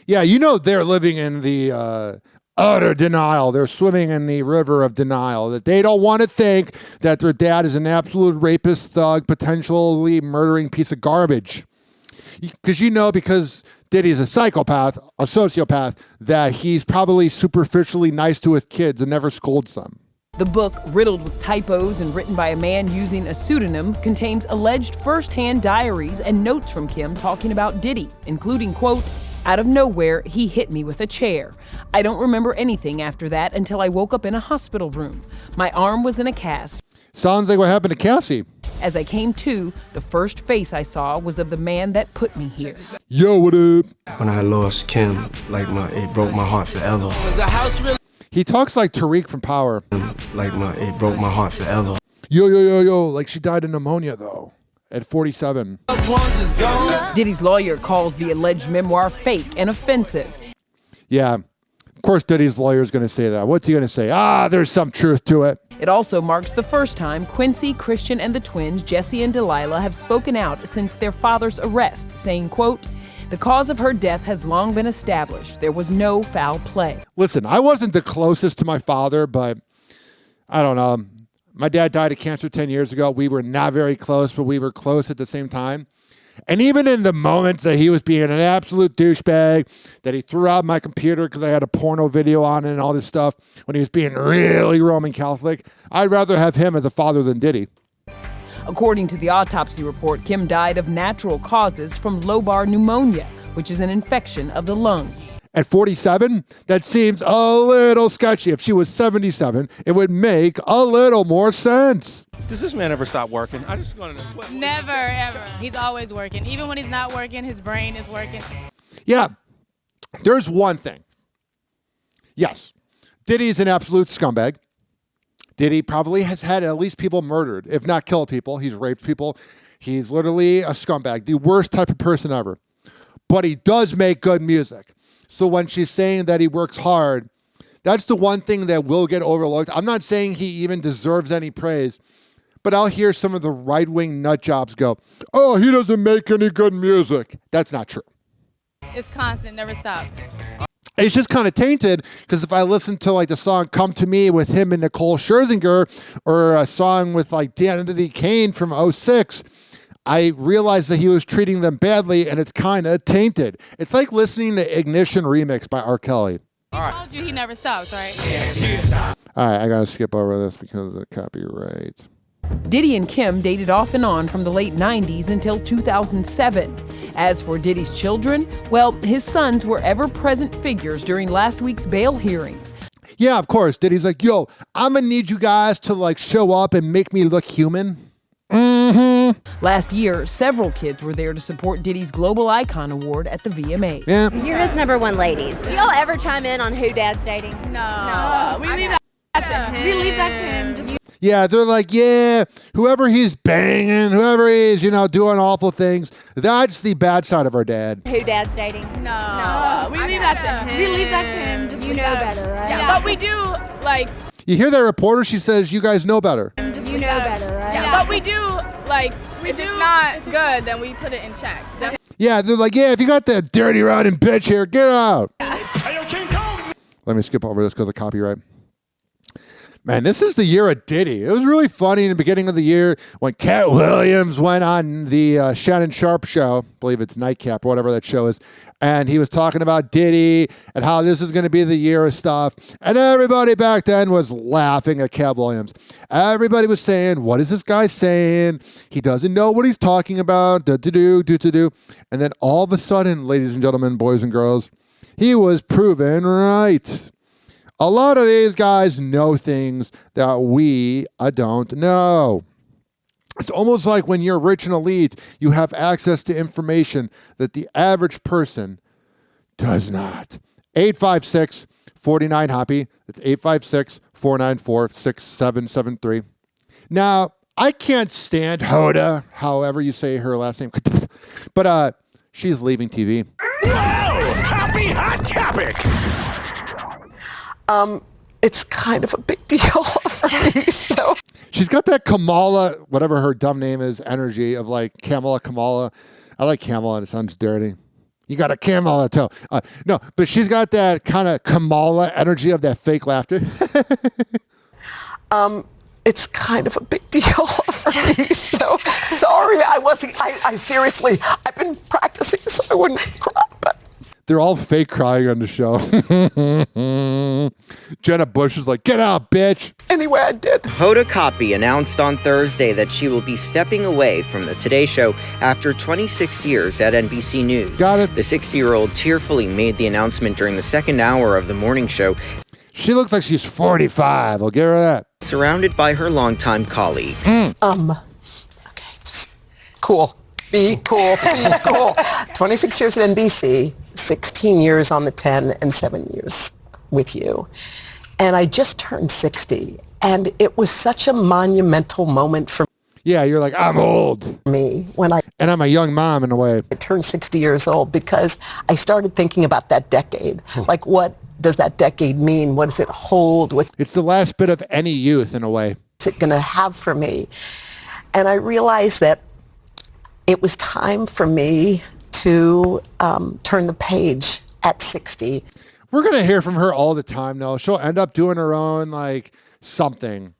Speaker 7: Yeah, you know they're living in the utter denial. They're swimming in the river of denial. That they don't want to think that their dad is an absolute rapist, thug, potentially murdering piece of garbage. Because Diddy's a psychopath, a sociopath, that he's probably superficially nice to his kids and never scolds them.
Speaker 9: The book, riddled with typos and written by a man using a pseudonym, contains alleged first-hand diaries and notes from Kim talking about Diddy, including, quote, out of nowhere, he hit me with a chair. I don't remember anything after that until I woke up in a hospital room. My arm was in a cast.
Speaker 7: Sounds like what happened to Cassie.
Speaker 9: As I came to, the first face I saw was of the man that put me here.
Speaker 7: Yo, what up?
Speaker 10: When I lost Kim, it broke my heart forever.
Speaker 7: He talks like Tariq from Power.
Speaker 10: It broke my heart forever.
Speaker 7: Yo, like she died of pneumonia though, at 47.
Speaker 9: Diddy's lawyer calls the alleged memoir fake and offensive.
Speaker 7: Yeah, of course Diddy's lawyer is going to say that. What's he going to say? There's some truth to it.
Speaker 9: It also marks the first time Quincy, Christian, and the twins, Jesse and Delilah, have spoken out since their father's arrest, saying, quote, the cause of her death has long been established. There was no foul play.
Speaker 7: Listen, I wasn't the closest to my father, but I don't know. My dad died of cancer 10 years ago. We were not very close, but we were close at the same time. And even in the moments that he was being an absolute douchebag, that he threw out my computer because I had a porno video on it and all this stuff, when he was being really Roman Catholic, I'd rather have him as a father than Diddy.
Speaker 9: According to the autopsy report, Kim died of natural causes from lobar pneumonia, which is an infection of the lungs.
Speaker 7: At 47, that seems a little sketchy. If she was 77, it would make a little more sense.
Speaker 11: Does this man ever stop working? I just want to know.
Speaker 12: Never, ever. He's always working. Even when he's not working, his brain is working.
Speaker 7: Yeah, there's one thing. Yes, Diddy's an absolute scumbag. Diddy probably has had at least people murdered, if not killed people. He's raped people. He's literally a scumbag, the worst type of person ever. But he does make good music. So when she's saying that he works hard, that's the one thing that will get overlooked. I'm not saying he even deserves any praise, but I'll hear some of the right-wing nut jobs go, oh, he doesn't make any good music. That's not true.
Speaker 12: It's constant, never stops.
Speaker 7: It's just kind of tainted because if I listen to like the song Come to Me with him and Nicole Scherzinger or a song with like Danity Kane from 06, I realized that he was treating them badly and it's kind of tainted. It's like listening to Ignition Remix by R. Kelly.
Speaker 12: He told you he never stops, right?
Speaker 7: All right, I got to skip over this because of the copyright.
Speaker 9: Diddy and Kim dated off and on from the late 90s until 2007. As for Diddy's children, well, his sons were ever-present figures during last week's bail hearings.
Speaker 7: Yeah, of course. Diddy's like, yo, I'm going to need you guys to like show up and make me look human. Mm-hmm.
Speaker 9: Last year, several kids were there to support Diddy's Global Icon Award at the VMAs.
Speaker 7: Yeah.
Speaker 13: You're his number one ladies. Do y'all ever chime in on who dad's dating?
Speaker 12: No. We leave that to him. We leave that to him.
Speaker 7: Yeah, they're like, yeah, whoever he's banging, whoever he's, doing awful things, that's the bad side of our dad.
Speaker 13: Who dad's dating?
Speaker 12: No. We leave that to him. We leave that to him. Just
Speaker 13: you know better, right?
Speaker 12: Yeah, but we do, like...
Speaker 7: You hear that reporter? She says, you guys know better.
Speaker 13: You know better, right?
Speaker 12: Yeah, but we do, like, if it's not good, then we put it in check.
Speaker 7: Yeah, they're like, yeah, if you got that dirty riding bitch here, get out. Let me skip over this because of copyright. Man, this is the year of Diddy. It was really funny in the beginning of the year when Cat Williams went on the Shannon Sharp show. I believe it's Nightcap or whatever that show is. And he was talking about Diddy and how this is going to be the year of stuff. And everybody back then was laughing at Cat Williams. Everybody was saying, what is this guy saying? He doesn't know what he's talking about. Do. And then all of a sudden, ladies and gentlemen, boys and girls, he was proven right. A lot of these guys know things that we don't know. It's almost like when you're rich and elite, you have access to information that the average person does not. 856-49-HOPPY. That's 856-494-6773. Now, I can't stand Hoda, however you say her last name, but she's leaving TV.
Speaker 14: Happy hot topic. It's kind of a big deal for me. So
Speaker 7: she's got that Kamala, whatever her dumb name is, energy of like Kamala. I like Kamala, and it sounds dirty. You got a Kamala toe. No, but she's got that kind of Kamala energy of that fake laughter.
Speaker 14: it's kind of a big deal for me. So sorry, I seriously, I've been practicing so I wouldn't cry, but.
Speaker 7: They're all fake crying on the show. Jenna Bush is like, get out, bitch.
Speaker 14: Anyway, I did.
Speaker 15: Hoppe Hoppe announced on Thursday that she will be stepping away from the Today Show after 26 years at NBC News.
Speaker 7: Got it.
Speaker 15: The 60-year-old tearfully made the announcement during the second hour of the morning show.
Speaker 7: She looks like she's 45. I'll give her that.
Speaker 15: Surrounded by her longtime colleagues.
Speaker 14: Okay, just cool. Be cool. 26 years at NBC, 16 years on the 10, and 7 years with you. And I just turned 60, and it was such a monumental moment for
Speaker 7: Yeah, you're like, I'm old.
Speaker 14: me
Speaker 7: And I'm a young mom in a way.
Speaker 14: I turned 60 years old because I started thinking about that decade. Like, what does that decade mean? What does it hold?
Speaker 7: It's the last bit of any youth in a way.
Speaker 14: What's it going to have for me? And I realized that it was time for me to turn the page at 60.
Speaker 7: We're going to hear from her all the time, though. She'll end up doing her own, like, something.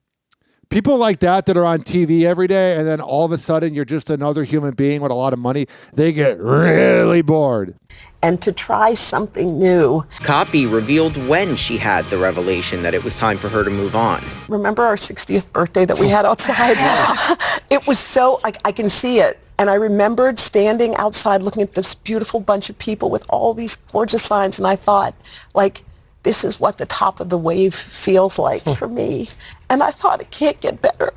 Speaker 7: People like that are on TV every day, and then all of a sudden you're just another human being with a lot of money. They get really bored.
Speaker 14: And to try something new.
Speaker 15: Hoppe revealed when she had the revelation that it was time for her to move on.
Speaker 14: Remember our 60th birthday that we had outside? It was so, I can see it. And I remembered standing outside looking at this beautiful bunch of people with all these gorgeous signs, and I thought, like, this is what the top of the wave feels like for me. And I thought, it can't get better.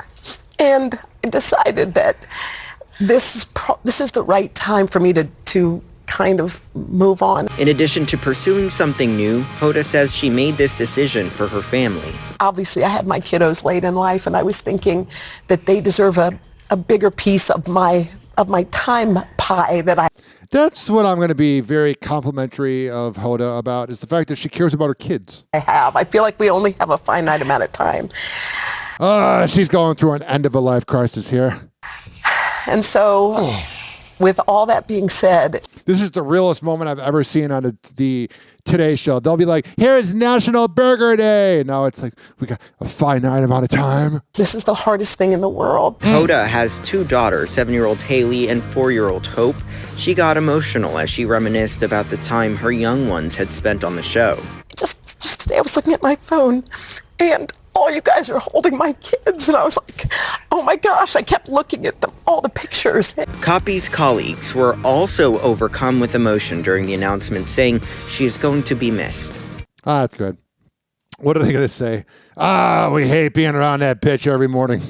Speaker 14: And I decided that this is the right time for me to kind of move on.
Speaker 15: In addition to pursuing something new, Hoppe says she made this decision for her family.
Speaker 14: Obviously, I had my kiddos late in life, and I was thinking that they deserve a bigger piece of my time pie that I...
Speaker 7: That's what I'm going to be very complimentary of Hoppe about, is the fact that she cares about her kids.
Speaker 14: I feel like we only have a finite amount of time.
Speaker 7: She's going through an end-of-a-life crisis here.
Speaker 14: And so, with all that being said...
Speaker 7: This is the realest moment I've ever seen on the Today Show. They'll be like, here's National Burger Day. Now it's like, we got a finite amount of time.
Speaker 14: This is the hardest thing in the world.
Speaker 15: Hoppe has two daughters, 7-year-old Haley and 4-year-old Hope. She got emotional as she reminisced about the time her young ones had spent on the show.
Speaker 14: Just today I was looking at my phone, and all you guys are holding my kids, and I was like, oh my gosh, I kept looking at them, all the pictures.
Speaker 15: Hoppe's colleagues were also overcome with emotion during the announcement, saying she is going to be missed.
Speaker 7: That's good. What are they going to say? We hate being around that bitch every morning.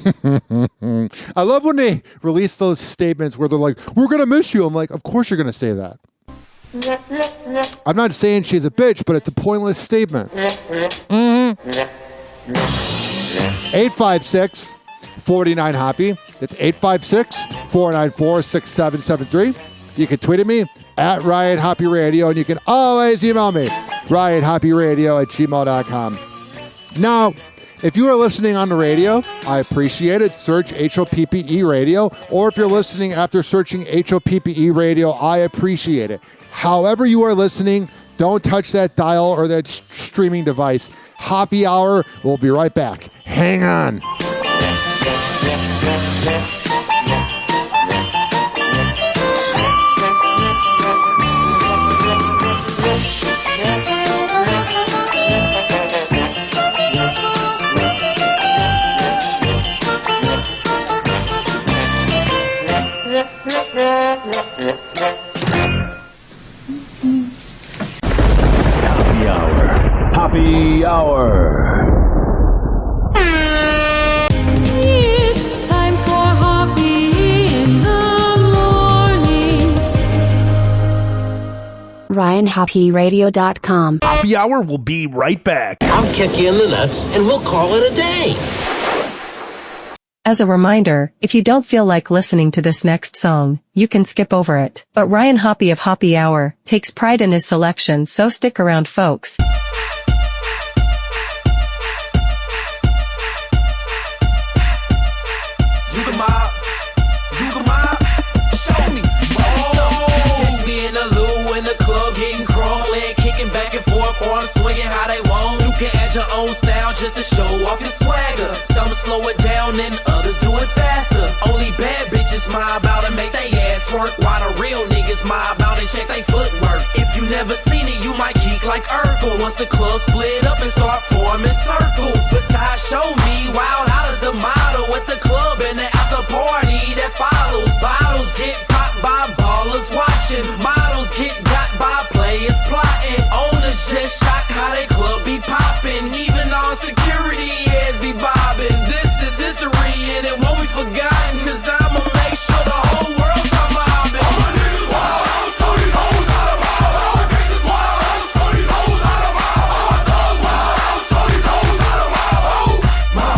Speaker 7: I love when they release those statements where they're like, we're going to miss you. I'm like, of course you're going to say that. I'm not saying she's a bitch, but it's a pointless statement. 856-49-HOPPY. That's 856-494-6773. You can tweet at me at Ryan Hoppe Radio, and you can always email me, RyanHoppeRadio@gmail.com. Now, if you are listening on the radio, I appreciate it. Search HOPPE Radio, or if you're listening after searching HOPPE Radio, I appreciate it. However you are listening, don't touch that dial or that streaming device. Hoppe Hour, we'll be right back. Hang on.
Speaker 3: Happy Hour. Happy Hour.
Speaker 17: It's time for Hoppe in the morning.
Speaker 26: RyanHoppeRadio.com.
Speaker 2: Hoppe Hour will be right back.
Speaker 23: I'll kick you in the nuts and we'll call it a day.
Speaker 16: As a reminder, if you don't feel like listening to this next song, you can skip over it. But Ryan Hoppe of Hoppe Hour takes pride in his selection, so stick around, folks.
Speaker 18: You the mob, show me. Catch me in the loo in the club, getting crawling, kicking back and forth, arms swinging how they want. You can add your own style just to show off your swagger. Some slow it down and others do it faster. Only bad bitches mob out and make they ass twerk, while the real niggas mob out and check they footwork. If you never seen it, you might geek like Urkel. Once the club split up and start forming circles. Besides, show me wild out is the motto at the club and the after party that follows. Bottles get popped by ballers watching. Models get got by players plotting. Owners just shocked how they club be popping. Even on security ads be bobbing. This is history and it won't be forgotten, cause I'ma make sure the whole world come mobbing. All my niggas wild, throw these hoes out of mob. All my bitches wild, throw these hoes out of mob. All my dogs wild, throw these hoes out of mob. Oh, mob.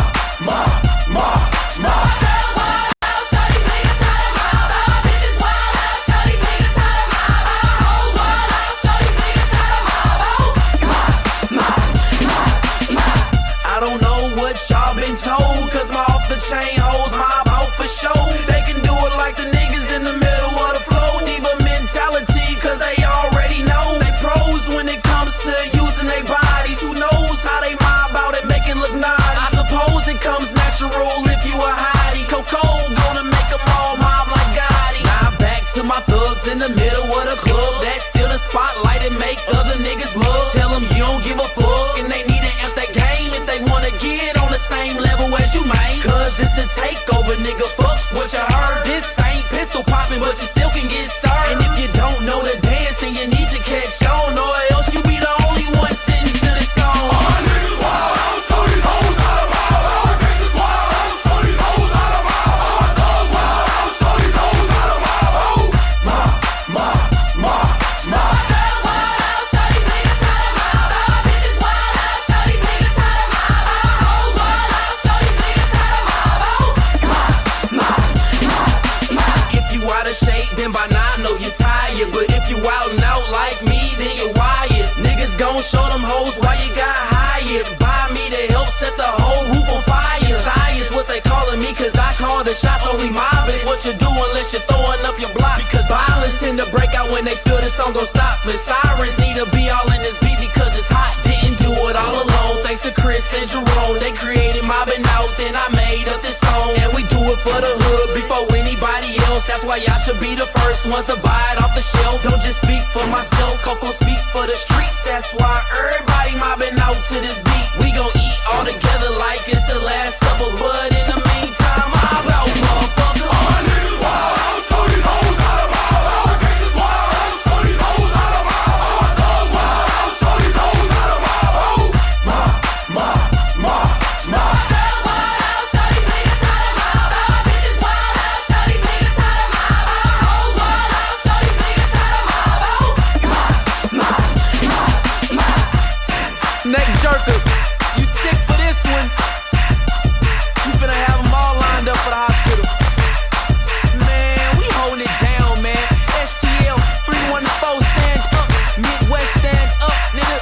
Speaker 18: I don't know what y'all been told, cause my off the chain hoes mob out for show. They can do it like the niggas in the middle of the flow. Diva mentality, cause they already know they pros when it comes to using their bodies. Who knows how they mob out and make it look naughty. I suppose it comes natural if you a hottie. Coco gonna make them all mob like Gotti. Now back to my thugs in the middle of the club that steal the spotlight and make other niggas mug. Tell them you don't give a fuck and they need to amp that game if they wanna get on the same level as you, man. Cause it's a takeover, nigga, fuck what you heard. This ain't pistol popping, but you still can get served. And if you don't know the dance, then you need to catch on, or else you be the only one sitting to the song. All my niggas wild, throw these hoes out of mob. All my bitches wild, throw these hoes out of mob. All my dogs wild, throw these hoes out of mob. Oh, mob. Then by now I know you're tired. But if you out and out like me, then you're wired. Niggas gon' show them hoes why you got hired. Buy me to help set the whole roof on fire. Science, what they calling me, cause I call the shots. Only mob is what you do unless you're throwing up your block. Because violence tend to break out when they feel the song gon' stop. But sirens need to be all in this beat because it's hot. Didn't do it all alone, thanks to Chris and Jerome. They created mobbing out, then I made up this song. And we do it for the hood before anybody else. That's why y'all should be the first ones to buy it off the shelf. Don't just speak for myself, Coco speaks for the streets. That's why everybody mobbing out to this beat. We gon' eat all together like it's the last supper. But in the meantime, I'm out, motherfucker. All my niggas wild, throw these hoes out of mob. All my bitches wild, throw these hoes out of mob. All my dogs wild, throw these hoes out of mob. Oh, mob. Neck jerker, you sick for this one? You finna have them all lined up for the hospital. Man, we holding it down, man. STL 314, stand up. Midwest, stand up, nigga.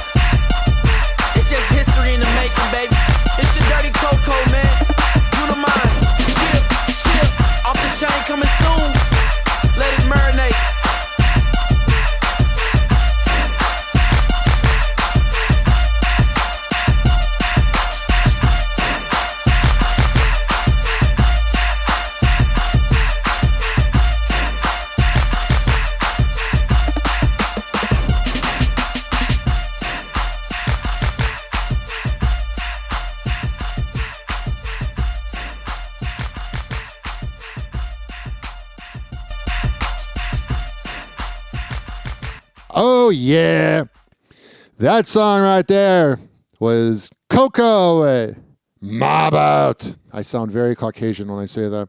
Speaker 18: It's just history in the making, baby. It's your dirty Coco, man. Unimind, chip, off the chain coming soon. Let it marinate.
Speaker 7: Oh, yeah. That song right there was Coco, Mob Out. I sound very Caucasian when I say that.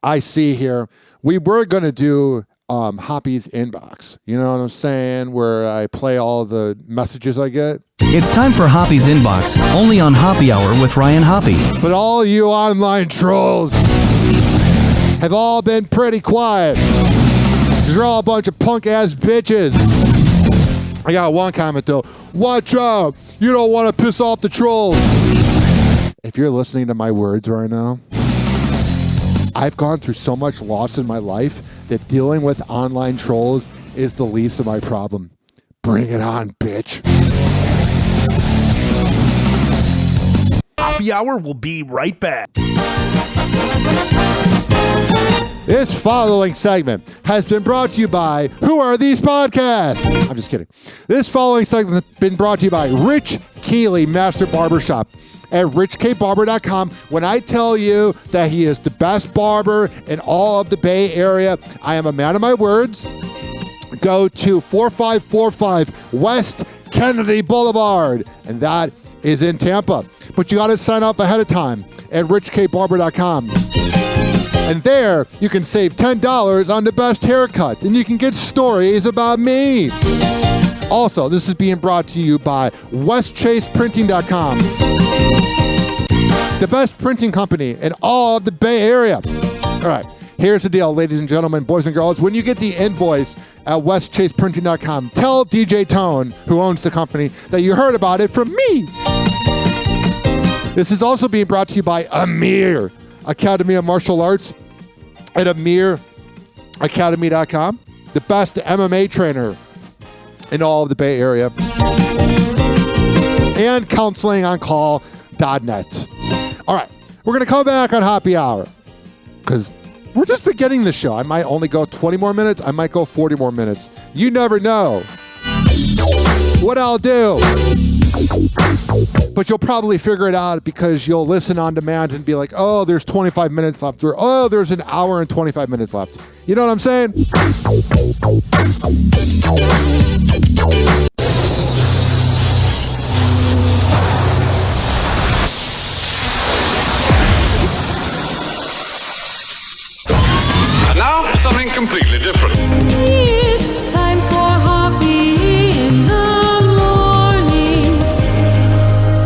Speaker 7: I see here. We were going to do Hoppe's inbox. You know what I'm saying? Where I play all the messages I get.
Speaker 4: It's time for Hoppe's Inbox, only on Hoppe Hour with Ryan Hoppe.
Speaker 7: But all you online trolls have all been pretty quiet. You're all a bunch of punk-ass bitches. I got one comment, though. Watch out. You don't want to piss off the trolls. If you're listening to my words right now, I've gone through so much loss in my life that dealing with online trolls is the least of my problem. Bring it on, bitch.
Speaker 2: Hoppe Hour will be right back.
Speaker 7: This following segment has been brought to you by Who Are These Podcasts? I'm just kidding. This following segment has been brought to you by Rich Keeley Master Barbershop at richkbarber.com. When I tell you that he is the best barber in all of the Bay Area, I am a man of my words. Go to 4545 West Kennedy Boulevard, and that is in Tampa. But you got to sign up ahead of time at richkbarber.com. And there, you can save $10 on the best haircut, and you can get stories about me. Also, this is being brought to you by westchaseprinting.com, the best printing company in all of the Bay Area. All right, here's the deal, ladies and gentlemen, boys and girls. When you get the invoice at westchaseprinting.com, tell DJ Tone, who owns the company, that you heard about it from me. This is also being brought to you by Amir Academy of Martial Arts at amiracademy.com, the best MMA trainer in all of the Bay Area, and counselingoncall.net. All right, we're going to come back on Hoppe Hour because we're just beginning the show. I might only go 20 more minutes. I might go 40 more minutes. You never know what I'll do. But you'll probably figure it out because you'll listen on demand and be like, oh, there's 25 minutes left, or oh, there's an hour and 25 minutes left. You know what I'm saying?
Speaker 6: And now, something completely different.
Speaker 17: It's time for Hoppe in the morning.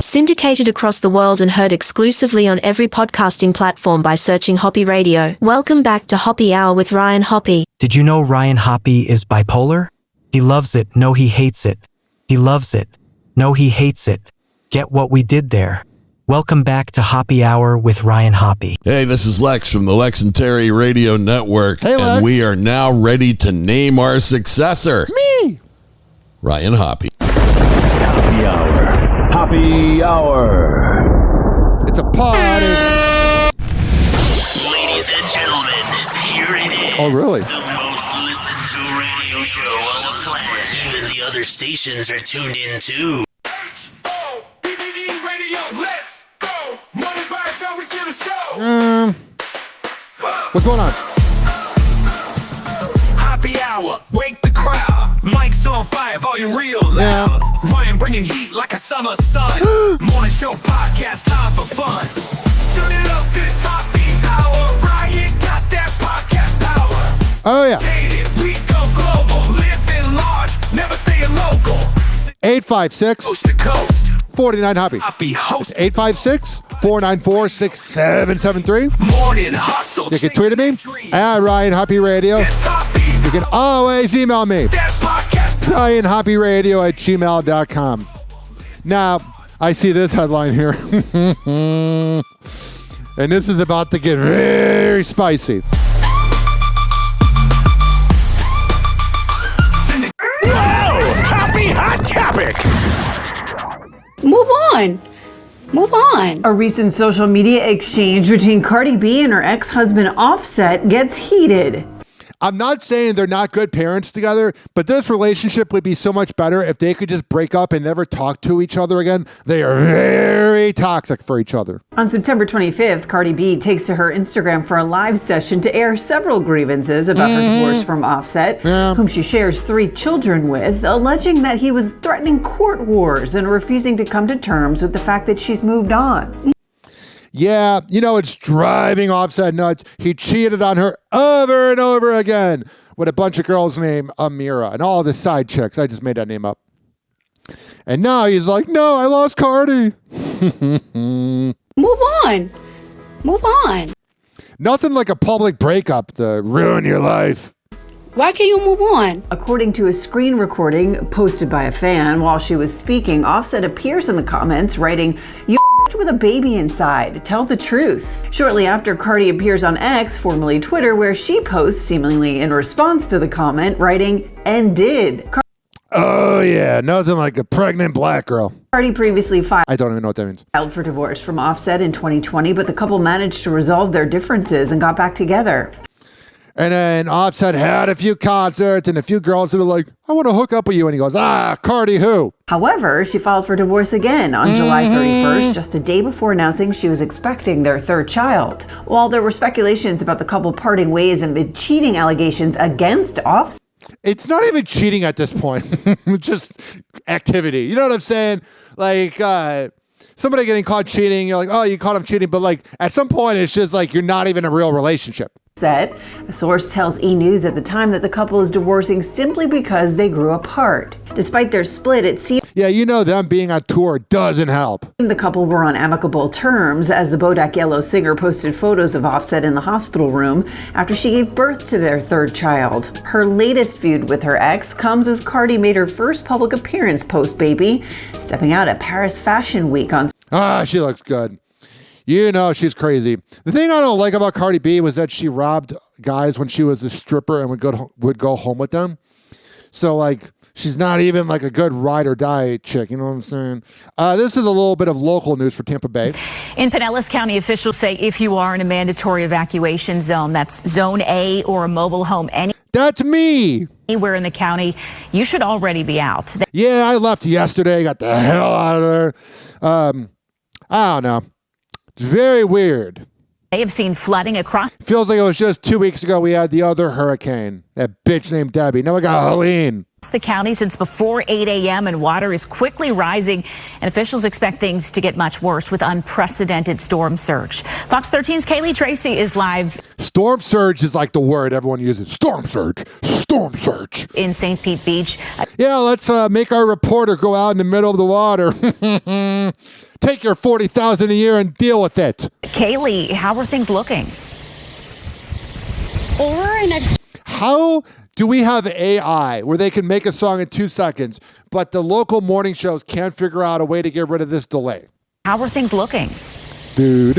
Speaker 19: Syndicated across the world and heard exclusively on every podcasting platform by searching Hoppe Radio. Welcome back to Hoppe Hour with Ryan Hoppe.
Speaker 4: Did you know Ryan Hoppe is bipolar? He loves it, no he hates it. He loves it, no he hates it. Get what we did there. Welcome back to Hoppe Hour with Ryan Hoppe.
Speaker 20: Hey, this is Lex from the Lex and Terry Radio Network.
Speaker 7: Hey, Lex.
Speaker 20: And we are now ready to name our successor.
Speaker 7: Me!
Speaker 20: Ryan Hoppe.
Speaker 3: Hoppe Hour. Hoppe Hour.
Speaker 7: It's a party.
Speaker 23: Ladies and gentlemen, here it is.
Speaker 7: Oh, really?
Speaker 23: The most listened to radio show on the planet. Even the other stations are tuned in too.
Speaker 18: Let's go. Money vibes, how we see the show.
Speaker 7: What's going on?
Speaker 18: Hoppe Hour, wake the crowd. Mike's on fire, volume real loud. Ryan bringing heat like a summer sun. Morning show podcast, time for fun. Turn it up, this Hoppe Hour. Ryan got that podcast power.
Speaker 7: Oh, yeah.
Speaker 18: We go global, living large, never staying local.
Speaker 7: 856
Speaker 18: Coast to coast.
Speaker 7: 49 Hoppe. 856-494-6773.
Speaker 18: Morning hustle.
Speaker 7: You can tweet at me at Ryan Hoppe Radio. You can always email me RyanHoppeRadio@gmail.com. Now, I see this headline here. And this is about to get very spicy.
Speaker 18: Whoa! Hoppe Hot Topic!
Speaker 21: Move on. Move on.
Speaker 22: A recent social media exchange between Cardi B and her ex-husband Offset gets heated.
Speaker 7: I'm not saying they're not good parents together, but this relationship would be so much better if they could just break up and never talk to each other again. They are very toxic for each other.
Speaker 22: On September 25th, Cardi B takes to her Instagram for a live session to air several grievances about her divorce from Offset, whom she shares 3 children with, alleging that he was threatening court wars and refusing to come to terms with the fact that she's moved on.
Speaker 7: Yeah, you know, it's driving Offset nuts. He cheated on her over and over again. with a bunch of girls named Amira and all the side chicks. I just made that name up. And now he's like, no, I lost Cardi.
Speaker 21: Move on. Move on.
Speaker 7: Nothing like a public breakup to ruin your life.
Speaker 21: Why can't you move on?
Speaker 22: According to a screen recording posted by a fan while she was speaking, Offset appears in the comments writing, "You with a baby inside. Tell the truth." Shortly after, Cardi appears on X, formerly Twitter, where she posts, seemingly in response to the comment, writing, "And did."
Speaker 7: Oh, yeah. Nothing like a pregnant black girl.
Speaker 22: Cardi previously filed.
Speaker 7: I don't even know what that means.
Speaker 22: Filed for divorce from Offset in 2020, but the couple managed to resolve their differences and got back together.
Speaker 7: And then Offset had a few concerts and a few girls that are like, I want to hook up with you. And he goes, Cardi who?
Speaker 22: However, she filed for divorce again on July 31st, just a day before announcing she was expecting their third child. While there were speculations about the couple parting ways amid cheating allegations against Offset,
Speaker 7: it's not even cheating at this point. It's just activity. You know what I'm saying? Like, somebody getting caught cheating, you're like, oh, you caught him cheating. But like, at some point, it's just like, you're not even a real relationship.
Speaker 22: A source tells E! News at the time that the couple is divorcing simply because they grew apart. Despite their split, it seemed
Speaker 7: them being on tour doesn't help.
Speaker 22: The couple were on amicable terms as the Bodak Yellow singer posted photos of Offset in the hospital room after she gave birth to their third child. Her latest feud with her ex comes as Cardi made her first public appearance post-baby, stepping out at Paris Fashion Week on...
Speaker 7: She looks good. You know she's crazy. The thing I don't like about Cardi B was that she robbed guys when she was a stripper and would go home with them. So, like, she's not even, like, a good ride or die chick. You know what I'm saying? This is a little bit of local news for Tampa Bay.
Speaker 1: In Pinellas County, officials say if you are in a mandatory evacuation zone, that's Zone A or a mobile home,
Speaker 7: that's me.
Speaker 1: Anywhere in the county, you should already be out.
Speaker 7: Yeah, I left yesterday. Got the hell out of there. I don't know. It's very weird.
Speaker 1: They have seen flooding across.
Speaker 7: Feels like it was just 2 weeks ago we had the other hurricane. That bitch named Debbie. Now we got Helene.
Speaker 1: The county since before 8 a.m. and water is quickly rising, and officials expect things to get much worse with unprecedented storm surge. Fox 13's Kaylee Tracy is live.
Speaker 7: Storm surge is like the word everyone uses. Storm surge. Storm surge.
Speaker 1: In St. Pete Beach.
Speaker 7: Yeah, let's make our reporter go out in the middle of the water. Take your $40,000 a year and deal with it.
Speaker 1: Kaylee, how are things looking?
Speaker 7: How do we have AI where they can make a song in 2 seconds, but the local morning shows can't figure out a way to get rid of this delay?
Speaker 1: How are things looking?
Speaker 5: We're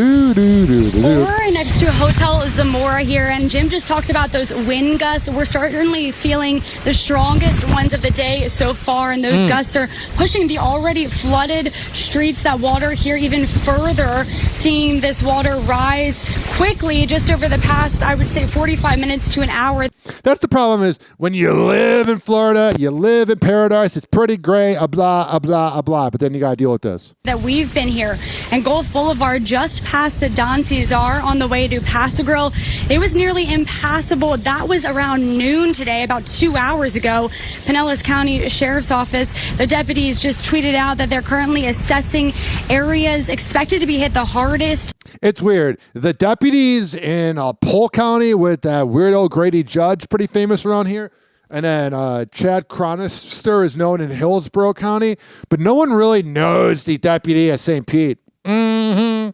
Speaker 5: next to Hotel Zamora here, and Jim just talked about those wind gusts. We're certainly feeling the strongest ones of the day so far, and those gusts are pushing the already flooded streets, that water here even further, seeing this water rise quickly just over the past, I would say, 45 minutes to an hour.
Speaker 7: That's the problem is when you live in Florida, you live in paradise, it's pretty great, blah, blah, blah, but then you got to deal with this.
Speaker 5: That we've been here, and Gulf Boulevard just past the Don Cesar on the way to Paso Grill. It was nearly impassable. That was around noon today, about 2 hours ago. Pinellas County Sheriff's Office, the deputies just tweeted out that they're currently assessing areas expected to be hit the hardest.
Speaker 7: It's weird. The deputies in Polk County with that weirdo Grady Judge, pretty famous around here. And then Chad Chronister is known in Hillsborough County, but no one really knows the deputy at St. Pete.
Speaker 5: In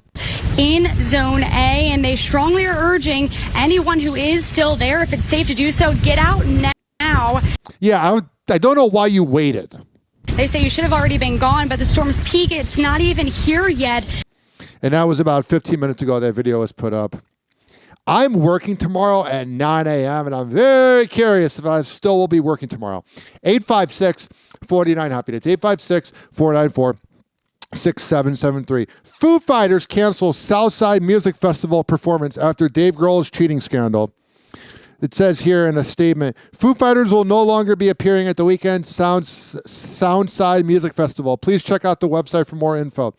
Speaker 5: Zone A, and they strongly are urging anyone who is still there, if it's safe to do so, get out now.
Speaker 7: Yeah, I don't know why you waited.
Speaker 5: They say you should have already been gone, but the storm's peak, it's not even here yet.
Speaker 7: And that was about 15 minutes ago that video was put up. I'm working tomorrow at 9 a.m., and I'm very curious if I still will be working tomorrow. 856-49-HOPPY. That's 856-494-6773. Foo Fighters cancels Southside Music Festival performance after Dave Grohl's cheating scandal. It says here in a statement, Foo Fighters will no longer be appearing at the weekend Soundside Music Festival. Please check out the website for more info.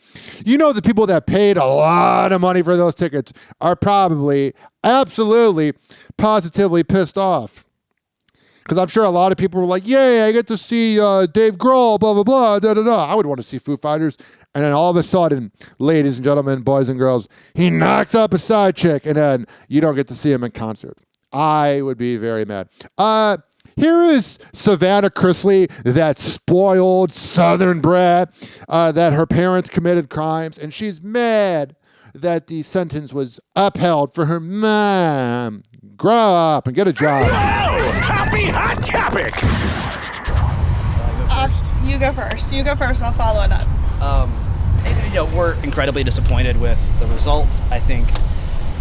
Speaker 7: You know, the people that paid a lot of money for those tickets are probably, absolutely, positively pissed off. Because I'm sure a lot of people were like, yay, I get to see Dave Grohl, blah, blah, blah, da, da, da. I would want to see Foo Fighters. And then all of a sudden, ladies and gentlemen, boys and girls, he knocks up a side chick, and then you don't get to see him in concert. I would be very mad. Here is Savannah Chrisley, that spoiled Southern brat, that her parents committed crimes, and she's mad that the sentence was upheld for her mom. Grow up and get a job.
Speaker 2: Whoa! Happy hot topic!
Speaker 8: You go first. You go first. I'll follow it up.
Speaker 9: We're incredibly disappointed with the results. I think,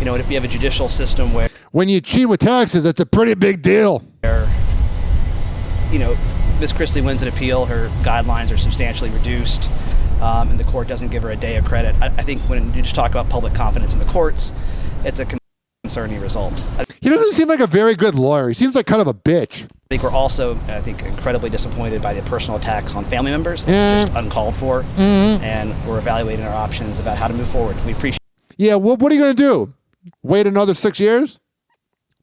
Speaker 9: if you have a judicial system where...
Speaker 7: When you cheat with taxes, that's a pretty big deal.
Speaker 9: Ms. Chrisley wins an appeal, her guidelines are substantially reduced, and the court doesn't give her a day of credit. I think when you just talk about public confidence in the courts, it's a concerning result.
Speaker 7: He doesn't seem like a very good lawyer. He seems like kind of a bitch.
Speaker 9: I think we're also, incredibly disappointed by the personal attacks on family members. That's just uncalled for, and we're evaluating our options about how to move forward. We appreciate.
Speaker 7: Yeah, what are you going to do? Wait another 6 years?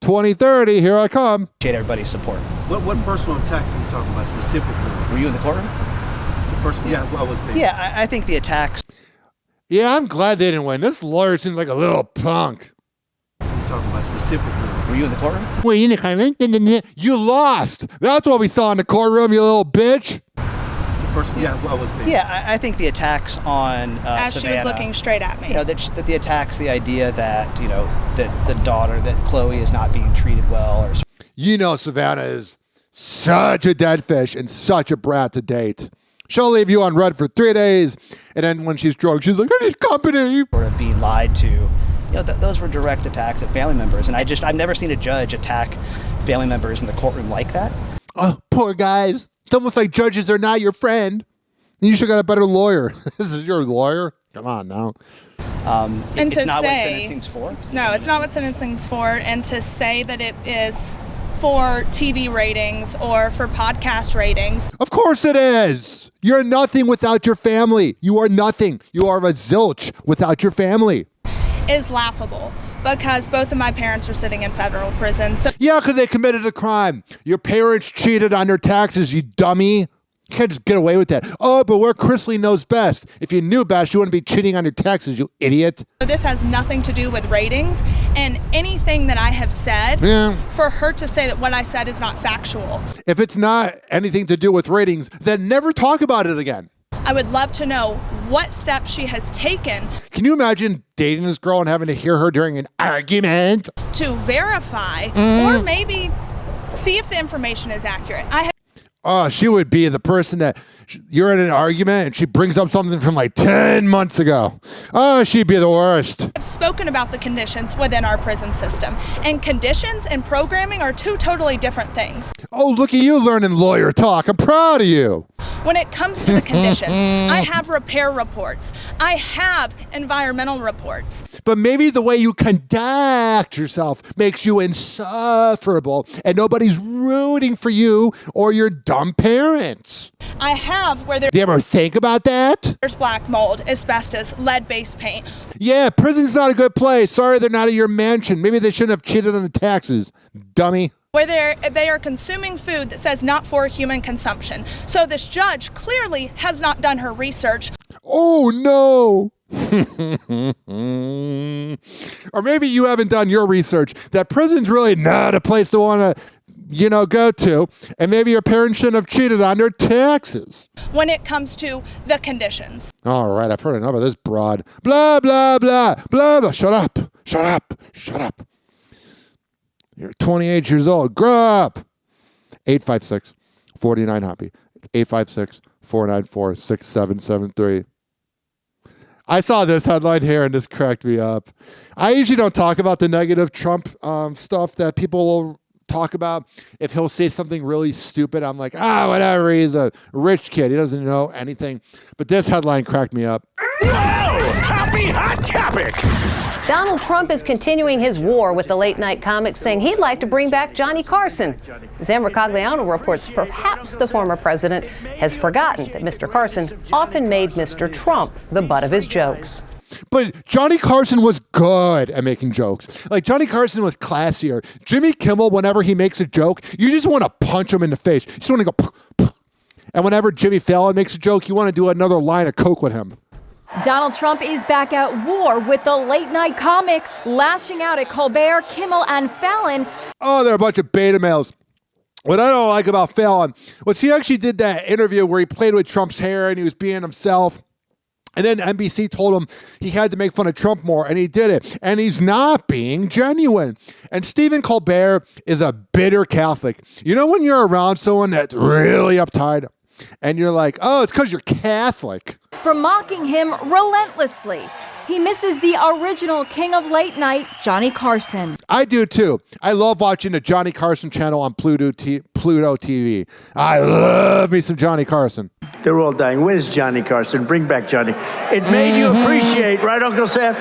Speaker 7: 2030, here I come.
Speaker 9: Appreciate everybody's support.
Speaker 10: What personal attacks are you talking about specifically?
Speaker 9: Were you in the courtroom?
Speaker 10: I was there.
Speaker 9: Yeah, I think the attacks.
Speaker 7: Yeah, I'm glad they didn't win. This lawyer seems like a little punk.
Speaker 10: What are you talking about specifically?
Speaker 9: Were you in the courtroom?
Speaker 7: Were you in the courtroom? You lost. That's what we saw in the courtroom, you little bitch.
Speaker 10: I was there.
Speaker 9: Yeah, I think the attacks on
Speaker 8: As
Speaker 9: Savannah,
Speaker 8: she was looking straight at me.
Speaker 9: That the attacks, the idea that, that the daughter, that Chloe is not being treated well.
Speaker 7: Savannah is such a dead fish and such a brat to date. She'll leave you on red for 3 days, and then when she's drunk, she's like, I need company.
Speaker 9: Or being lied to. Those were direct attacks at family members, and I've never seen a judge attack family members in the courtroom like that.
Speaker 7: Oh, poor guys. It's almost like judges are not your friend. You should got a better lawyer. This is your lawyer? Come on now.
Speaker 9: It's not what sentencing's for?
Speaker 8: No, it's not what sentencing's for. And to say that it is for TV ratings or for podcast ratings.
Speaker 7: Of course it is. You're nothing without your family. You are nothing. You are a zilch without your family.
Speaker 8: Is laughable because both of my parents are sitting in federal prison. So
Speaker 7: yeah, because they committed a crime. Your parents cheated on their taxes, you dummy. You can't just get away with that. Oh, but where Chrisley knows best. If you knew best, you wouldn't be cheating on your taxes, you idiot.
Speaker 8: This has nothing to do with ratings, and anything that I have said, for her to say that what I said is not factual.
Speaker 7: If it's not anything to do with ratings, then never talk about it again.
Speaker 8: I would love to know what steps she has taken.
Speaker 7: Can you imagine dating this girl and having to hear her during an argument?
Speaker 8: To verify or maybe see if the information is accurate.
Speaker 7: She would be the person that you're in an argument and she brings up something from like 10 months ago. She'd be the worst.
Speaker 8: I've spoken about the conditions within our prison system, and conditions and programming are two totally different things.
Speaker 7: Oh, look at you learning lawyer talk. I'm proud of you.
Speaker 8: When it comes to the conditions, I have repair reports. I have environmental reports.
Speaker 7: But maybe the way you conduct yourself makes you insufferable and nobody's rooting for you or your dumb parents.
Speaker 8: I have where there's...
Speaker 7: Do you ever think about that?
Speaker 8: There's black mold, asbestos, lead-based paint.
Speaker 7: Yeah, prison's not a good place. Sorry they're not at your mansion. Maybe they shouldn't have cheated on the taxes, dummy.
Speaker 8: Where they are consuming food that says not for human consumption. So this judge clearly has not done her research.
Speaker 7: Oh, no. Or maybe you haven't done your research. That prison's really not a place to want to, go to. And maybe your parents shouldn't have cheated on their taxes.
Speaker 8: When it comes to the conditions.
Speaker 7: All right, I've heard enough of this broad. Blah, blah, blah, blah, blah. Shut up. Shut up. Shut up. You're 28 years old. Grow up. 856-49-HOPPE. It's 856-494-6773. I saw this headline here and this cracked me up. I usually don't talk about the negative Trump stuff that people will talk about. If he'll say something really stupid, I'm like, whatever. He's a rich kid. He doesn't know anything. But this headline cracked me up.
Speaker 2: Whoa! Happy hot topic!
Speaker 11: Donald Trump is continuing his war with the late-night comics, saying he'd like to bring back Johnny Carson. Sam Mercogliano reports perhaps the former president has forgotten that Mr. Carson often made Mr. Trump the butt of his jokes.
Speaker 7: But Johnny Carson was good at making jokes. Like, Johnny Carson was classier. Jimmy Kimmel, whenever he makes a joke, you just want to punch him in the face. You just want to go, puh, puh. And whenever Jimmy Fallon makes a joke, you want to do another line of coke with him.
Speaker 24: Donald Trump is back at war with the late-night comics, lashing out at Colbert, Kimmel, and Fallon
Speaker 7: Oh, they're a bunch of beta males. What I don't like about Fallon was he actually did that interview where he played with Trump's hair and he was being himself. And then NBC told him he had to make fun of Trump more, and he did it. And he's not being genuine. And Stephen Colbert is a bitter Catholic. You know when you're around someone that's really uptight and you're like, oh, it's because you're Catholic.
Speaker 24: For mocking him relentlessly. He misses the original king of late night, Johnny Carson.
Speaker 7: I do too. I love watching the Johnny Carson channel on Pluto TV. I love me some Johnny Carson.
Speaker 12: They're all dying. Where's Johnny Carson? Bring back Johnny. It made you appreciate, right, Uncle Sam?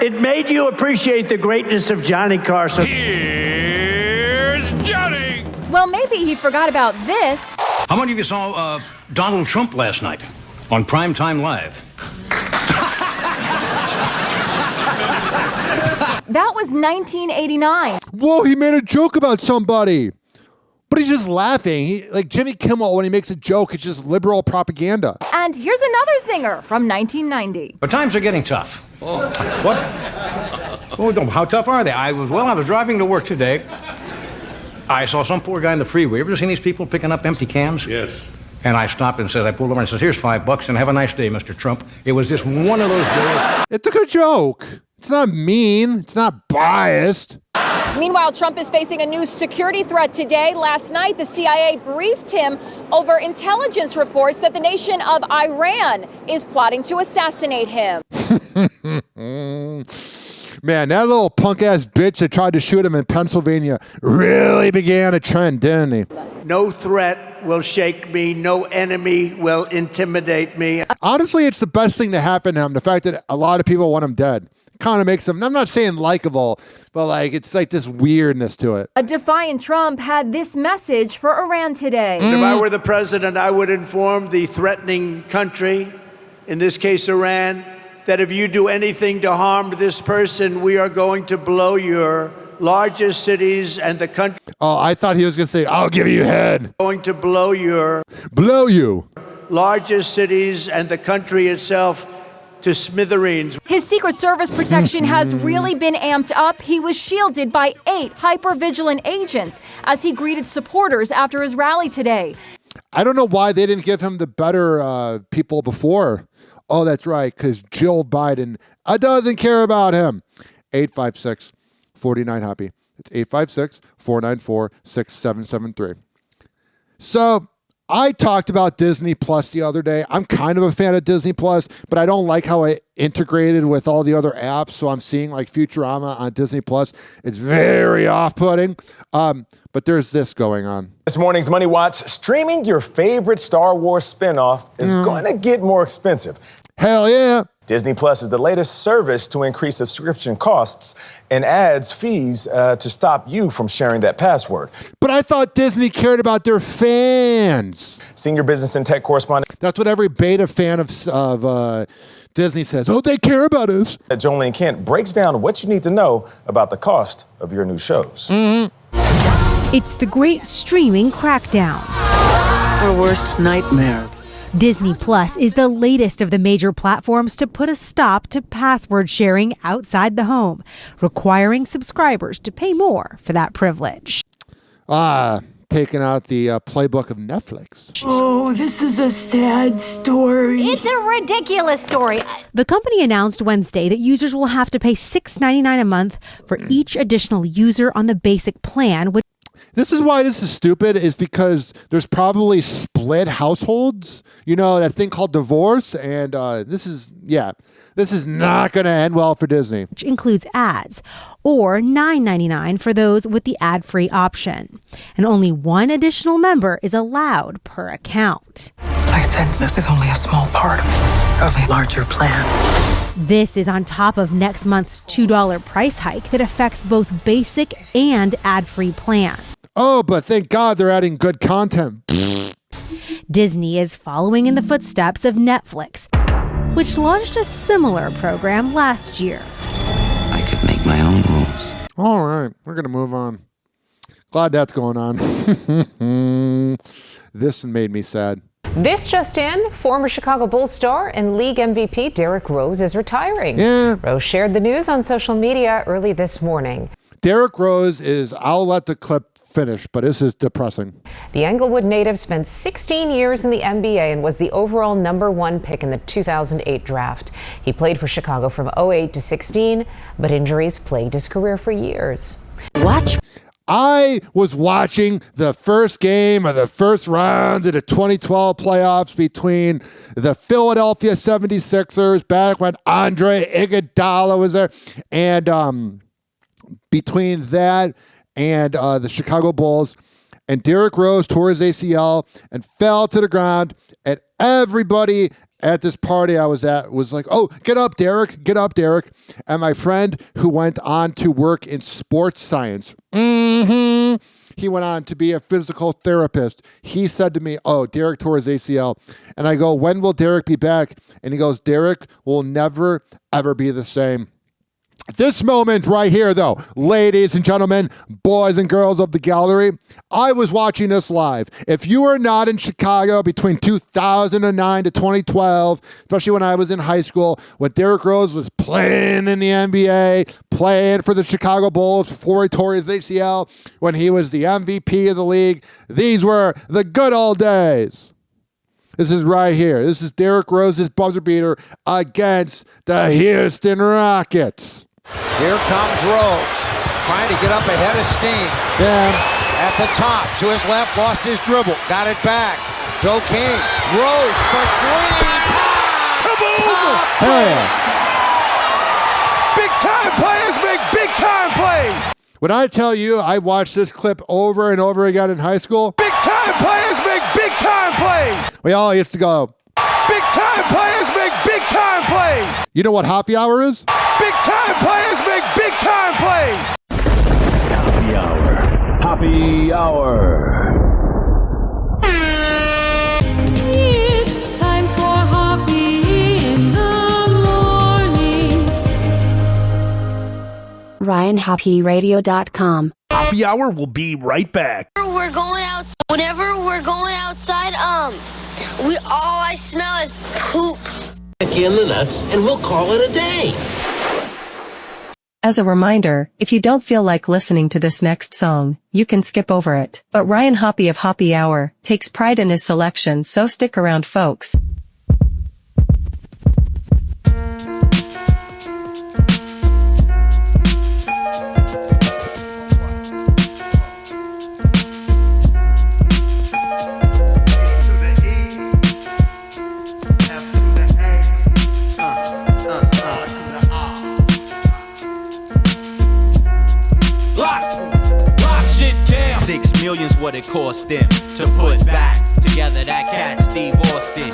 Speaker 12: It made you appreciate the greatness of Johnny Carson.
Speaker 2: Here's Johnny.
Speaker 24: Well, maybe he forgot about this.
Speaker 13: How many of you saw Donald Trump last night on Primetime Live?
Speaker 24: That was 1989.
Speaker 7: Whoa, he made a joke about somebody. But he's just laughing. Like Jimmy Kimmel, when he makes a joke, it's just liberal propaganda.
Speaker 24: And here's another zinger from 1990.
Speaker 13: But times are getting tough. What? Oh, how tough are they? I was driving to work today. I saw some poor guy in the freeway. You ever seen these people picking up empty cans?
Speaker 6: Yes.
Speaker 13: And I stopped and said, I pulled over and said, here's $5 and have a nice day, Mr. Trump. It was just one of those days.
Speaker 7: It's a good joke. It's not mean. It's not biased.
Speaker 24: Meanwhile, Trump is facing a new security threat today. Last night, the CIA briefed him over intelligence reports that the nation of Iran is plotting to assassinate him.
Speaker 7: Man, that little punk-ass bitch that tried to shoot him in Pennsylvania really began a trend, didn't he?
Speaker 12: No threat will shake me. No enemy will intimidate me.
Speaker 7: Honestly, it's the best thing to happen to him. The fact that a lot of people want him dead. Kind of makes him, I'm not saying likable, but like it's like this weirdness to it.
Speaker 24: A defiant Trump had this message for Iran today.
Speaker 12: If I were the president, I would inform the threatening country, in this case Iran, that if you do anything to harm this person, we are going to blow your largest cities and the country.
Speaker 7: Oh, I thought he was going to say, I'll give you head.
Speaker 12: Going to blow you. Largest cities and the country itself to smithereens.
Speaker 24: His Secret Service protection has really been amped up. He was shielded by 8 hyper-vigilant agents as he greeted supporters after his rally today.
Speaker 7: I don't know why they didn't give him the better people before. Oh, that's right, because Jill Biden doesn't care about him. 856-49-HOPPY. It's 856-494-6773. So I talked about Disney Plus the other day. I'm kind of a fan of Disney Plus, but I don't like how it integrated with all the other apps. So I'm seeing like Futurama on Disney Plus. It's very off-putting. But there's this going on.
Speaker 14: This morning's Money Watch, streaming your favorite Star Wars spinoff is going to get more expensive.
Speaker 7: Hell yeah.
Speaker 14: Disney Plus is the latest service to increase subscription costs and adds fees to stop you from sharing that password.
Speaker 7: But I thought Disney cared about their fans.
Speaker 14: Senior business and tech correspondent.
Speaker 7: That's what every beta fan of Disney says. Oh, they care about us.
Speaker 14: Jolene Kent breaks down what you need to know about the cost of your new shows.
Speaker 15: It's the great streaming crackdown.
Speaker 25: Our worst nightmares.
Speaker 15: Disney Plus is the latest of the major platforms to put a stop to password sharing outside the home, requiring subscribers to pay more for that privilege.
Speaker 7: Taking out the playbook of Netflix.
Speaker 21: Oh, this is a sad story.
Speaker 15: It's a ridiculous story. The company announced Wednesday that users will have to pay $6.99 a month for each additional user on the basic plan, which
Speaker 7: This is why this is stupid, is because there's probably split households, you know, that thing called divorce. And this is not going to end well for Disney.
Speaker 15: which includes ads, or $9.99 for those with the ad-free option. And only one additional member is allowed per account.
Speaker 25: I sense this is only a small part of a larger plan.
Speaker 15: This is on top of next month's $2 price hike that affects both basic and ad-free plans.
Speaker 7: Oh, but thank God they're adding good content.
Speaker 15: Disney is following in the footsteps of Netflix, which launched a similar program last year.
Speaker 25: I could make my own rules.
Speaker 7: All right, we're going to move on. Glad that's going on. This made me sad.
Speaker 11: This just in, former Chicago Bulls star and league MVP Derrick Rose is retiring.
Speaker 7: Yeah.
Speaker 11: Rose shared the news on social media early this morning.
Speaker 7: Derrick Rose is, I'll let the clip finish, but this is depressing.
Speaker 4: The Englewood native spent 16 years in the NBA and was the overall #1 pick in the 2008 draft. He played for Chicago from 08 to 16, but injuries plagued his career for years.
Speaker 7: I was watching the first game of the first round of the 2012 playoffs between the Philadelphia 76ers, back when Andre Iguodala was there, and between that and the Chicago Bulls. And Derrick Rose tore his ACL and fell to the ground, and everybody at this party I was at was like, oh, get up, Derrick, get up, Derrick. And my friend who went on to work in sports science, he went on to be a physical therapist. He said to me, oh, Derrick tore his ACL. And I go, when will Derrick be back? And he goes, Derrick will never, ever be the same. This moment right here, though, ladies and gentlemen, boys and girls of the gallery, I was watching this live. If you were not in Chicago between 2009 to 2012, especially when I was in high school, when Derrick Rose was playing in the NBA, playing for the Chicago Bulls before he tore his ACL, when he was the MVP of the league, these were the good old days. This is right here. This is Derrick Rose's buzzer beater against the Houston Rockets.
Speaker 16: Here comes Rose, trying to get up ahead of Steen.
Speaker 7: Then
Speaker 16: at the top, to his left, lost his dribble, got it back. Joe King, Rose for three.
Speaker 2: Kaboom!
Speaker 7: Hey.
Speaker 2: Big time players make big time plays.
Speaker 7: When I tell you I watched this clip over and over again in high school,
Speaker 2: Big time players make big time plays.
Speaker 7: we all used to go,
Speaker 2: Big time players make big time plays.
Speaker 7: you know what Hoppe Hour is?
Speaker 2: Big time players make big time plays.
Speaker 3: Hoppe Hour. Hoppe Hour.
Speaker 21: It's time for Hoppe in the morning.
Speaker 17: RyanHoppeRadio.com.
Speaker 2: Hoppe Hour will be right back.
Speaker 17: Whenever we're going outside, all I smell is poop.
Speaker 18: In the nuts, and we'll call it a day.
Speaker 19: As a reminder, if you don't feel like listening to this next song, you can skip over it. But Ryan Hoppe of Hoppe Hour takes pride in his selection, so stick around, folks.
Speaker 20: $6 million's what it cost them to put back together that cat Steve Austin.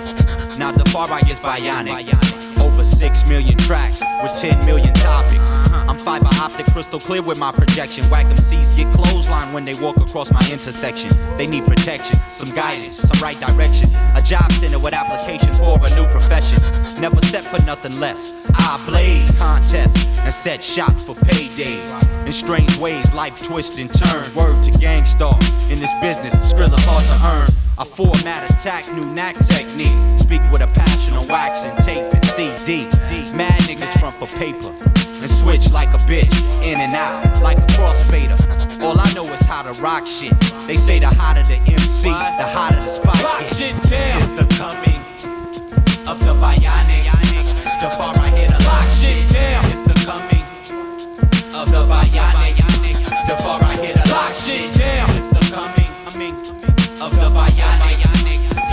Speaker 20: Now the far right is bionic. Over 6 million tracks with 10 million topics. I'm fiber optic, crystal clear with my projection. Whack MCs get clothesline when they walk across my intersection. They need protection, some guidance, some right direction. A job center with applications for a new profession. Never set for nothing less. I blaze contests and set shots for paydays. In strange ways, life twist and turn. Word to gangstar. In this business, Skrilla hard to earn. I format attack, new knack technique. Speak with a passion on wax and tape and CD. Mad niggas front for paper and switch like a bitch, in and out like a crossfader. All I know is how to rock shit. They say the hotter the MC, the hotter the spot.
Speaker 2: Lock shit down.
Speaker 20: It's the coming of the bionic. The far right here to lock shit down. It's the coming of the bionic. The far right here to lock shit down. It's the coming of the bionic.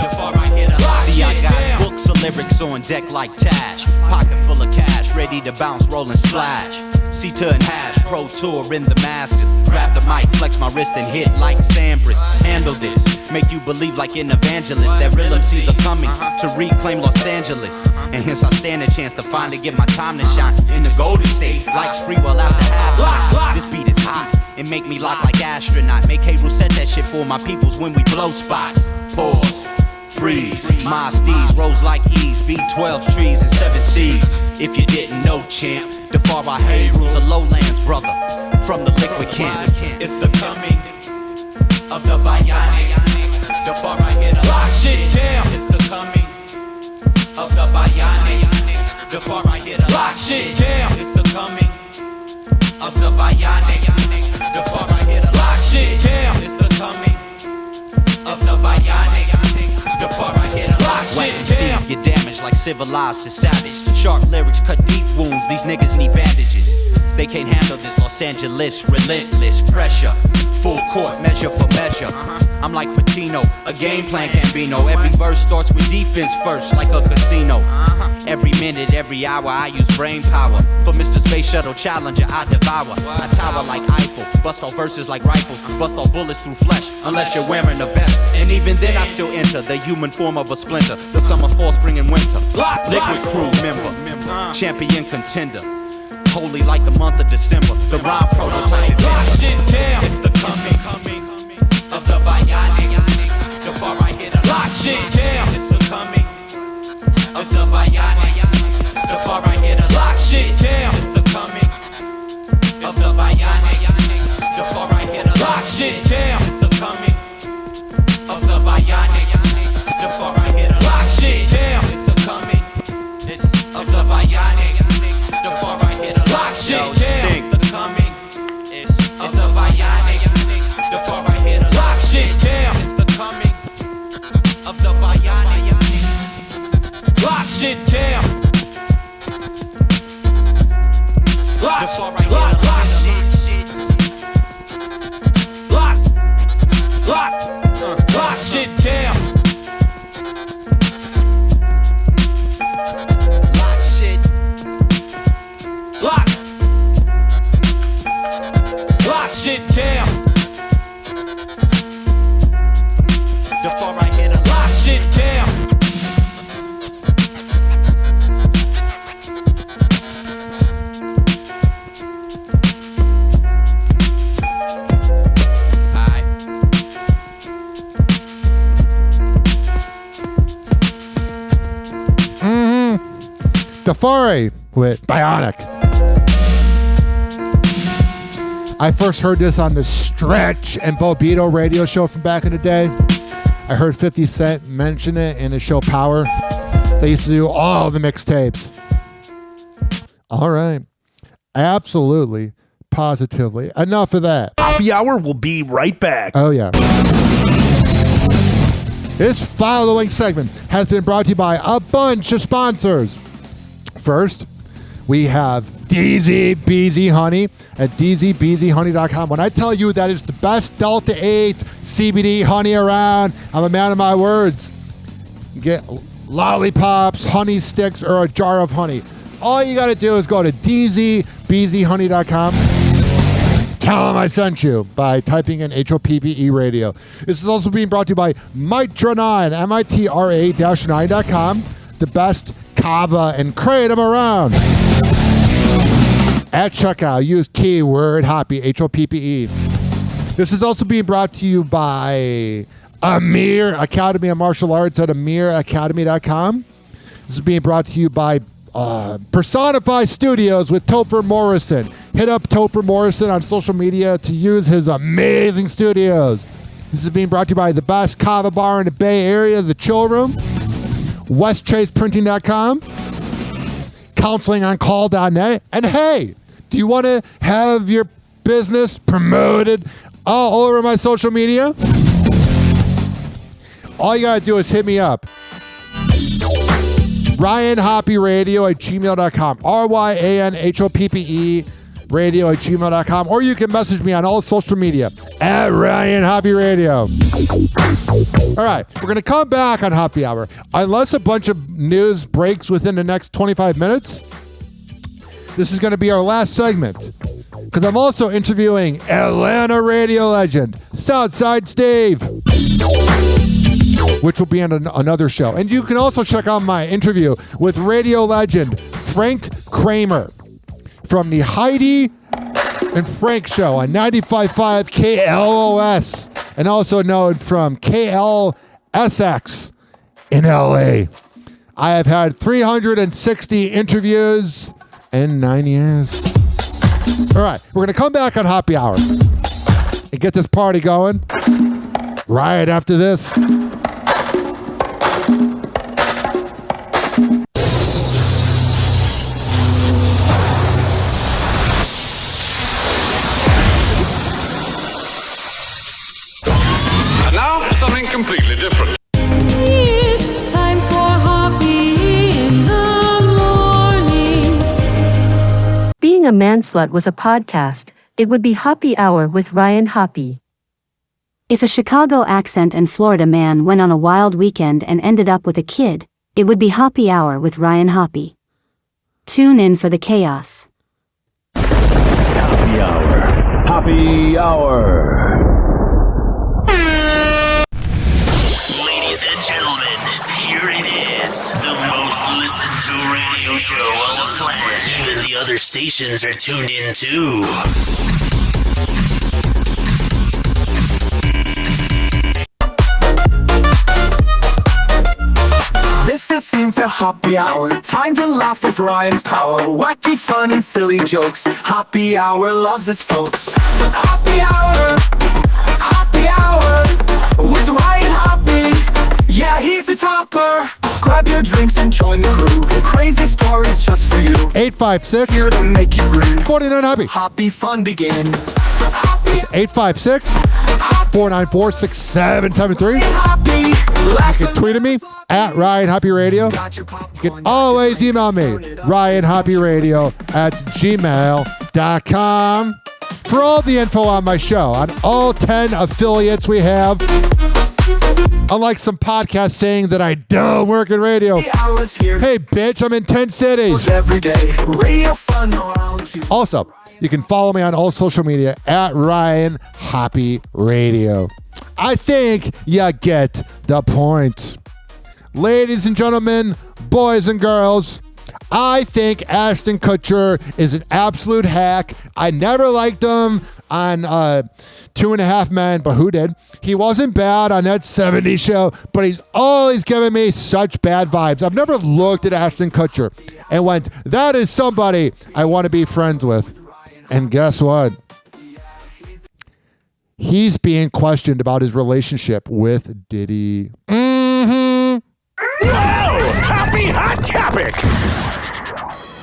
Speaker 20: The far right here to lock shit down. See, I got books of lyrics on deck like Tash. Pocket full of cash, ready to bounce, roll and splash. C2 and hash, pro tour in the masters. Grab the mic, flex my wrist and hit like Sampras. Handle this, make you believe like an evangelist that real MCs are coming to reclaim Los Angeles. And hence I stand a chance to finally get my time to shine in the Golden State, like Spreewell after halftime. This beat is hot, it make me lock like astronaut. Make K-Rool set that shit for my peoples when we blow spots. Pause. Freeze, my steeds rose like E's, V12 trees and 7 C's. If you didn't know, champ, the far right hand rules of lowlands, brother. From the liquid camp, it's the coming of the bionic. The far right here to lock shit down. It's the coming of the bionic. The far right here to lock shit down. It's the coming of the bionic. civilized to savage. Sharp lyrics cut deep wounds, these niggas need bandages. They can't handle this Los Angeles relentless pressure. Full court, measure for measure. I'm like Pacino, a game plan Gambino. Every verse starts with defense first, like a casino. Every minute, every hour, I use brain power. For Mr. Space Shuttle Challenger, I devour. I tower like Eiffel, bust all verses like rifles, bust all bullets through flesh, unless you're wearing a vest. And even then I still enter the human form of a splinter. The summer, fall, spring, and winter. Liquid crew member, champion contender. Holy like the month of December. The rhyme prototype. Lock shit down. It's the coming of the bionic. The far right hit a lock shit down. It's the coming of the bionic. The far right hit a lock shit down. It's the coming of the bionic. The far right hit a lock shit down. It's the coming of the bionic. The far right hit a lock shit down. It's the coming of the bionic. The far right hit a lock shit down. It's the coming of the bionic. The far right hit a lock shit down. It's the coming of the bionic. Lock shit down. Lock, lock, lock shit. Lock, lock, lock shit down. Lock shit. Lock. Lock shit down. The far right hit a lock shit down.
Speaker 7: Defari with Bionic. I first heard this on the Stretch and Bobito radio show from back in the day. I heard 50 Cent mention it in his show Power. They used to do all the mixtapes. All right. Absolutely. Positively. Enough of that.
Speaker 2: Hoppe Hour will be right back.
Speaker 7: Oh, yeah. This following segment has been brought to you by a bunch of sponsors. First, we have DZ Beezy Honey at dzbeezyhoney.com. When I tell you that it's the best Delta 8 CBD honey around, I'm a man of my words. Get lollipops, honey sticks, or a jar of honey. All you got to do is go to dzbeezyhoney.com. Tell them I sent you by typing in HOPPE radio. This is also being brought to you by Mitra9, MITRA-9.com. The best kava and kratom around. At checkout, use keyword Hoppe, HOPPE. This is also being brought to you by Amir Academy of Martial Arts at amiracademy.com. This is being brought to you by Personify Studios with Topher Morrison. Hit up Topher Morrison on social media to use his amazing studios. This is being brought to you by the best kava bar in the Bay Area, The Chill Room. WestChasePrinting.com, counselingoncall.net, and hey, do you want to have your business promoted all over my social media? All you got to do is hit me up. Ryan Hoppe Radio at gmail.com, RYANHOPPE radio at gmail.com, or you can message me on all social media at Ryan Hoppe Radio. All right, we're going to come back on Hoppe Hour. Unless a bunch of news breaks within the next 25 minutes, this is going to be our last segment, because I'm also interviewing Atlanta radio legend Southside Steve, which will be on another show. And you can also check out my interview with radio legend Frank Kramer from the Heidi and Frank Show on 95.5 KLOS, and also known from KLSX in LA. I have had 360 interviews in 9 years. All right, we're going to come back on Hoppe Hour and get this party going right after this.
Speaker 6: Now, something completely different.
Speaker 21: It's time for Hoppe in
Speaker 1: a manslut was a podcast, it would be Hoppe Hour with Ryan Hoppe. If a Chicago accent and Florida man went on a wild weekend and ended up with a kid, it would be Hoppe Hour with Ryan Hoppe. Tune in for the chaos.
Speaker 3: Hoppe Hour. Hoppe Hour.
Speaker 5: Ladies and gentlemen, here it is. The most listened to radio show on the planet. Even the other stations are tuned in too.
Speaker 20: This is theme to Hoppe Hour. Time to laugh with Ryan's power. Wacky fun and silly jokes. Hoppe Hour loves its folks. Hoppe Hour. Hoppe Hour. With Ryan Hoppe. Yeah, he's the topper. Grab your drinks and join the crew. Crazy stories just for you.
Speaker 7: 856
Speaker 20: here to make you grin.
Speaker 7: 49 Hoppe.
Speaker 20: Hoppe fun begin.
Speaker 7: It's 856 494 6773. You can tweet at me at Ryan Hoppe Radio. You can always email me, ryanhopperadio@gmail.com, for all the info on my show, on all 10 affiliates we have. Unlike some podcasts saying that I don't work in radio. Hey, bitch, I'm in 10 cities. Also, you can follow me on all social media at Ryan Hoppe Radio. I think you get the point. Ladies and gentlemen, boys and girls, I think Ashton Kutcher is an absolute hack. I never liked him on 2.5 Men, but who did? He wasn't bad on that 70s show, but he's always given me such bad vibes. I've never looked at Ashton Kutcher and went, that is somebody I want to be friends with. And guess what? He's being questioned about his relationship with Diddy.
Speaker 10: Whoa! Happy hot topic!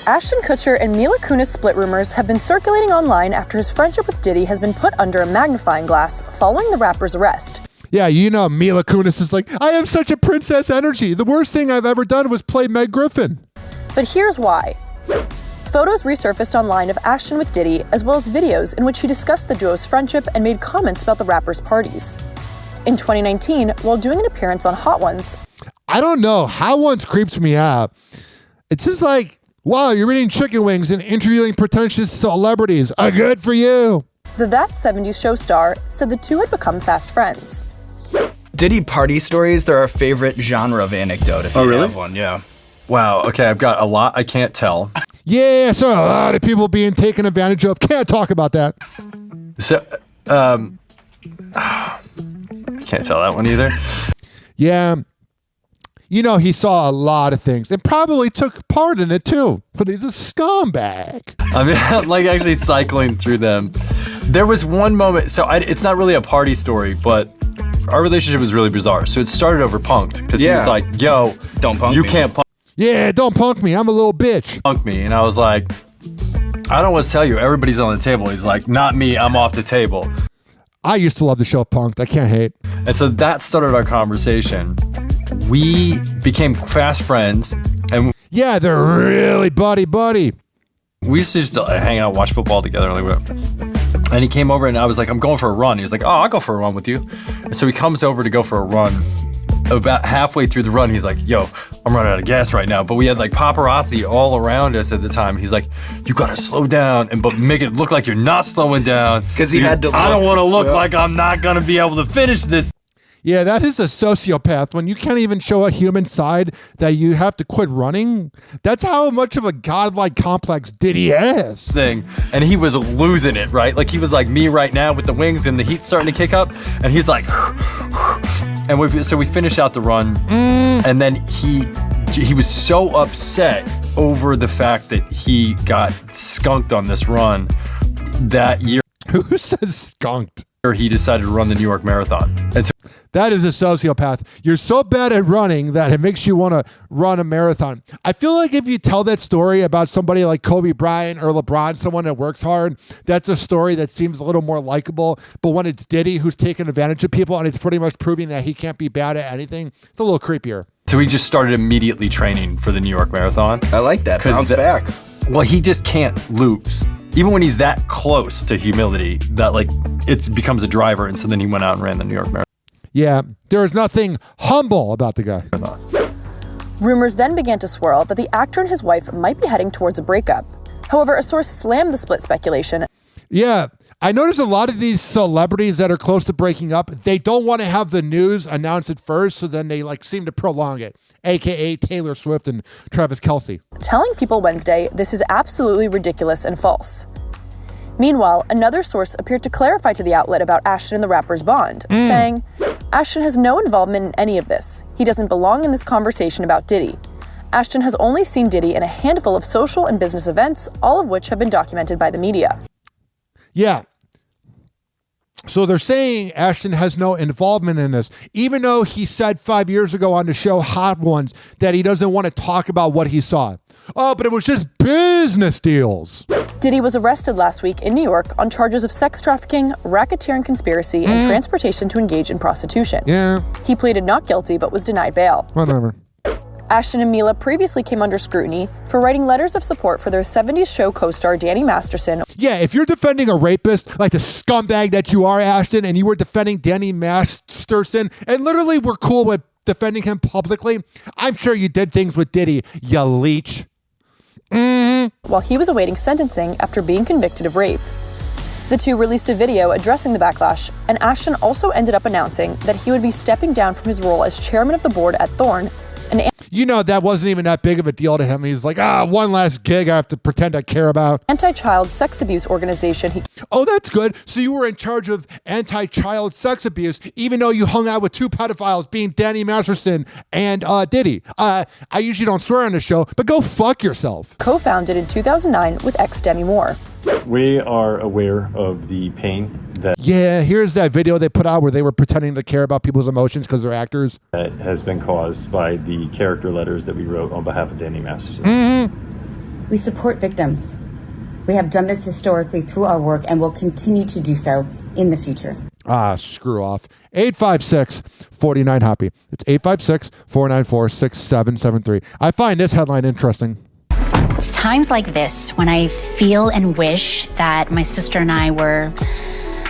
Speaker 22: Ashton Kutcher and Mila Kunis split rumors have been circulating online after his friendship with Diddy has been put under a magnifying glass following the rapper's arrest.
Speaker 7: Yeah, you know Mila Kunis is like, I have such a princess energy. The worst thing I've ever done was play Meg Griffin.
Speaker 22: But here's why. Photos resurfaced online of Ashton with Diddy, as well as videos in which he discussed the duo's friendship and made comments about the rapper's parties. In 2019, while doing an appearance on Hot Ones,
Speaker 7: I don't know, Hot Ones creeps me out. It's just like, wow, you're eating chicken wings and interviewing pretentious celebrities. Good for you.
Speaker 22: The That 70s Show star said the two had become fast friends.
Speaker 23: Diddy party stories, they're our favorite genre of anecdote, if you have one, yeah.
Speaker 26: Wow, okay, I've got a lot I can't tell.
Speaker 7: Yeah, so a lot of people being taken advantage of. Can't talk about that.
Speaker 26: So, can't tell that one either.
Speaker 7: Yeah. You know, he saw a lot of things and probably took part in it too, but he's a scumbag.
Speaker 26: I mean, like actually cycling through them. There was one moment, so it's not really a party story, but our relationship was really bizarre. So it started over punked because he was like, yo,
Speaker 23: don't punk
Speaker 26: you
Speaker 23: me.
Speaker 26: can't punk.
Speaker 7: Yeah, don't punk me. I'm a little bitch.
Speaker 26: Punk me. And I was like, I don't want to tell you, everybody's on the table. He's like, not me, I'm off the table.
Speaker 7: I used to love the show Punked. I can't hate.
Speaker 26: And so that started our conversation. We became fast friends. And
Speaker 7: yeah, they're really buddy.
Speaker 26: We used to just hang out, watch football together. And he came over and I was like, I'm going for a run. He's like, oh, I'll go for a run with you. And so he comes over to go for a run. About halfway through the run, he's like, yo, I'm running out of gas right now. But we had like paparazzi all around us at the time. He's like, you gotta slow down but make it look like you're not slowing down.
Speaker 23: Because he had to
Speaker 26: I don't want to look like I'm not gonna be able to finish this.
Speaker 7: Yeah, that is a sociopath. When you can't even show a human side that you have to quit running, that's how much of a godlike complex Diddy has.
Speaker 26: Thing. And he was losing it, right? Like he was like me right now with the wings and the heat's starting to kick up. And he's like, and we finish out the run. And then he was so upset over the fact that he got skunked on this run that year.
Speaker 7: Who says skunked?
Speaker 26: He decided to run the New York Marathon. And so
Speaker 7: that is a sociopath. You're so bad at running that it makes you want to run a marathon. I feel like if you tell that story about somebody like Kobe Bryant or LeBron, someone that works hard, that's a story that seems a little more likable. But when it's Diddy who's taking advantage of people and it's pretty much proving that he can't be bad at anything, it's a little creepier.
Speaker 26: So we just started immediately training for the New York Marathon.
Speaker 23: I like that. Bounce back.
Speaker 26: Well, he just can't lose. Even when he's that close to humility, that like it becomes a driver. And so then he went out and ran the New York Marathon.
Speaker 7: Yeah, there is nothing humble about the guy.
Speaker 22: Rumors then began to swirl that the actor and his wife might be heading towards a breakup. However, a source slammed the split speculation.
Speaker 7: Yeah, I noticed a lot of these celebrities that are close to breaking up, they don't want to have the news announce it first, so then they like seem to prolong it, aka Taylor Swift and Travis Kelce.
Speaker 22: Telling People Wednesday this is absolutely ridiculous and false. Meanwhile, another source appeared to clarify to the outlet about Ashton and the rapper's bond, saying, Ashton has no involvement in any of this. He doesn't belong in this conversation about Diddy. Ashton has only seen Diddy in a handful of social and business events, all of which have been documented by the media.
Speaker 7: Yeah. So they're saying Ashton has no involvement in this, even though he said 5 years ago on the show Hot Ones that he doesn't want to talk about what he saw. Oh, but it was just business deals.
Speaker 22: Diddy was arrested last week in New York on charges of sex trafficking, racketeering conspiracy, and transportation to engage in prostitution.
Speaker 7: Yeah.
Speaker 22: He pleaded not guilty but was denied bail.
Speaker 7: Whatever.
Speaker 22: Ashton and Mila previously came under scrutiny for writing letters of support for their 70s show co-star Danny Masterson.
Speaker 7: Yeah, if you're defending a rapist, like the scumbag that you are, Ashton, and you were defending Danny Masterson, and literally were cool with defending him publicly, I'm sure you did things with Diddy, you leech.
Speaker 22: While he was awaiting sentencing after being convicted of rape. The two released a video addressing the backlash, and Ashton also ended up announcing that he would be stepping down from his role as chairman of the board at Thorne.
Speaker 7: You know, that wasn't even that big of a deal to him. He's like, one last gig I have to pretend I care about.
Speaker 22: Anti-child sex abuse organization.
Speaker 7: Oh, that's good. So you were in charge of anti-child sex abuse, even though you hung out with two pedophiles, being Danny Masterson and Diddy. I usually don't swear on the show, but go fuck yourself.
Speaker 22: Co-founded in 2009 with ex-Demi Moore.
Speaker 8: We are aware of the pain that...
Speaker 7: Yeah, here's that video they put out where they were pretending to care about people's emotions because they're actors.
Speaker 8: ...that has been caused by the character letters that we wrote on behalf of Danny Masterson.
Speaker 9: We support victims. We have done this historically through our work and will continue to do so in the future.
Speaker 7: Screw off. 856-49-HOPPY. It's 856-494-6773. I find this headline interesting.
Speaker 12: It's times like this when I feel and wish that my sister and I were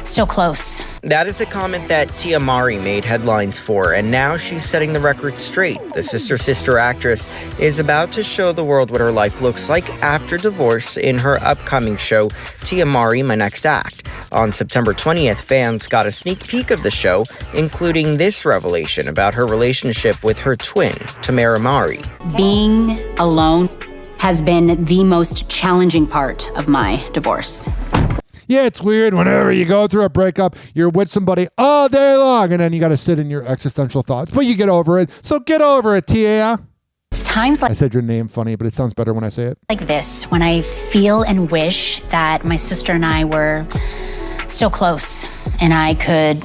Speaker 12: still close.
Speaker 13: That is the comment that Tia Mowry made headlines for, and now she's setting the record straight. The sister actress is about to show the world what her life looks like after divorce in her upcoming show, Tia Mowry, My Next Act. On September 20th, fans got a sneak peek of the show, including this revelation about her relationship with her twin, Tamara Mowry.
Speaker 12: Being alone has been the most challenging part of my divorce.
Speaker 7: Yeah, it's weird. Whenever you go through a breakup, you're with somebody all day long, and then you got to sit in your existential thoughts. But you get over it. So get over it, Tia.
Speaker 12: It's times like...
Speaker 7: I said your name funny, but it sounds better when I say it.
Speaker 12: Like this, when I feel and wish that my sister and I were still close, and I could,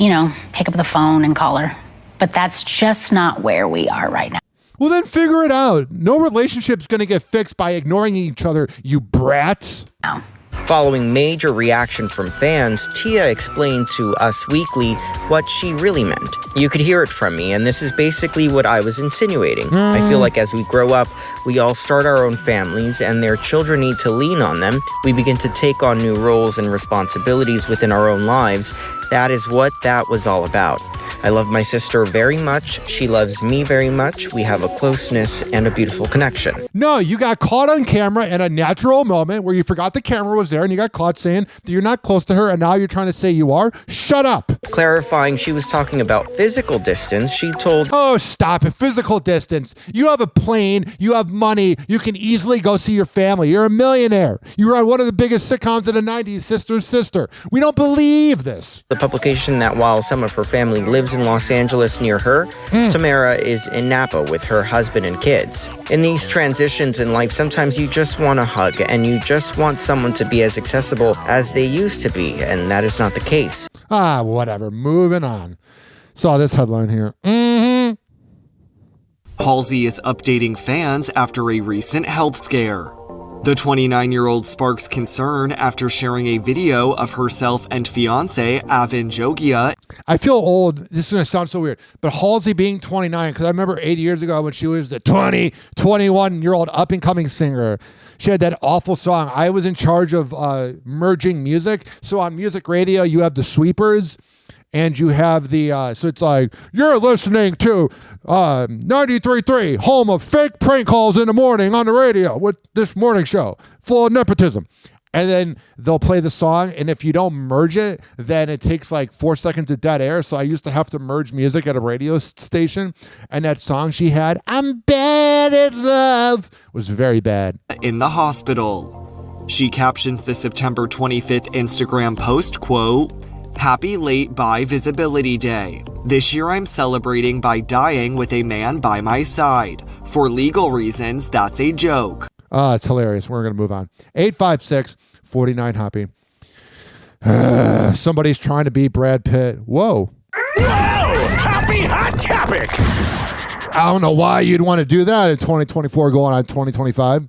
Speaker 12: pick up the phone and call her. But that's just not where we are right now.
Speaker 7: Well, then figure it out. No relationship's going to get fixed by ignoring each other, you brats.
Speaker 12: No.
Speaker 13: Following major reaction from fans, Tia explained to Us Weekly what she really meant. You could hear it from me, and this is basically what I was insinuating. I feel like as we grow up, we all start our own families, and their children need to lean on them. We begin to take on new roles and responsibilities within our own lives. That is what that was all about. I love my sister very much. She loves me very much. We have a closeness and a beautiful connection.
Speaker 7: No, you got caught on camera in a natural moment where you forgot the camera was there and you got caught saying that you're not close to her and now you're trying to say you are. Shut up.
Speaker 13: Clarifying she was talking about physical distance, she told...
Speaker 7: Oh, stop it. Physical distance. You have a plane. You have money. You can easily go see your family. You're a millionaire. You were on one of the biggest sitcoms of the 90s, Sister's Sister. We don't believe this.
Speaker 13: The publication that while some of her family lives in Los Angeles near her, Tamara is in Napa with her husband and kids. In these transitions in life, sometimes you just want a hug and you just want someone to be as accessible as they used to be, and that is not the case.
Speaker 7: Whatever. Moving on. Saw this headline here.
Speaker 14: Halsey is updating fans after a recent health scare.
Speaker 4: The 29-year-old sparks concern after sharing a video of herself and fiancé Avin Jogia.
Speaker 7: I feel old. This is going to sound so weird, but Halsey being 29, because I remember 8 years ago when she was the 21-year-old up-and-coming singer. She had that awful song. I was in charge of merging music. So on music radio, you have the sweepers, and you have the, so it's like, you're listening to 93.3, home of fake prank calls in the morning on the radio with this morning show, full of nepotism. And then they'll play the song, and if you don't merge it, then it takes like 4 seconds of dead air. So I used to have to merge music at a radio station, and that song she had, I'm bad at love, was very bad.
Speaker 4: In the hospital. She captions the September 25th Instagram post, quote, Happy late bi visibility day. This year I'm celebrating by dying with a man by my side. For legal reasons, that's a joke.
Speaker 7: It's hilarious. We're going to move on. 856-49-HOPPY. Somebody's trying to beat Brad Pitt. Whoa.
Speaker 10: Happy Hot Topic.
Speaker 7: I don't know why you'd want to do that in 2024 going on 2025.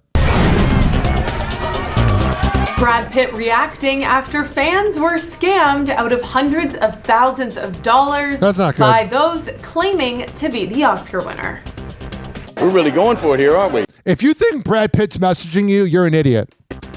Speaker 22: Brad Pitt reacting after fans were scammed out of hundreds of thousands of dollars by those claiming to be the Oscar winner.
Speaker 2: We're really going for it here, aren't we?
Speaker 7: If you think Brad Pitt's messaging you, you're an idiot.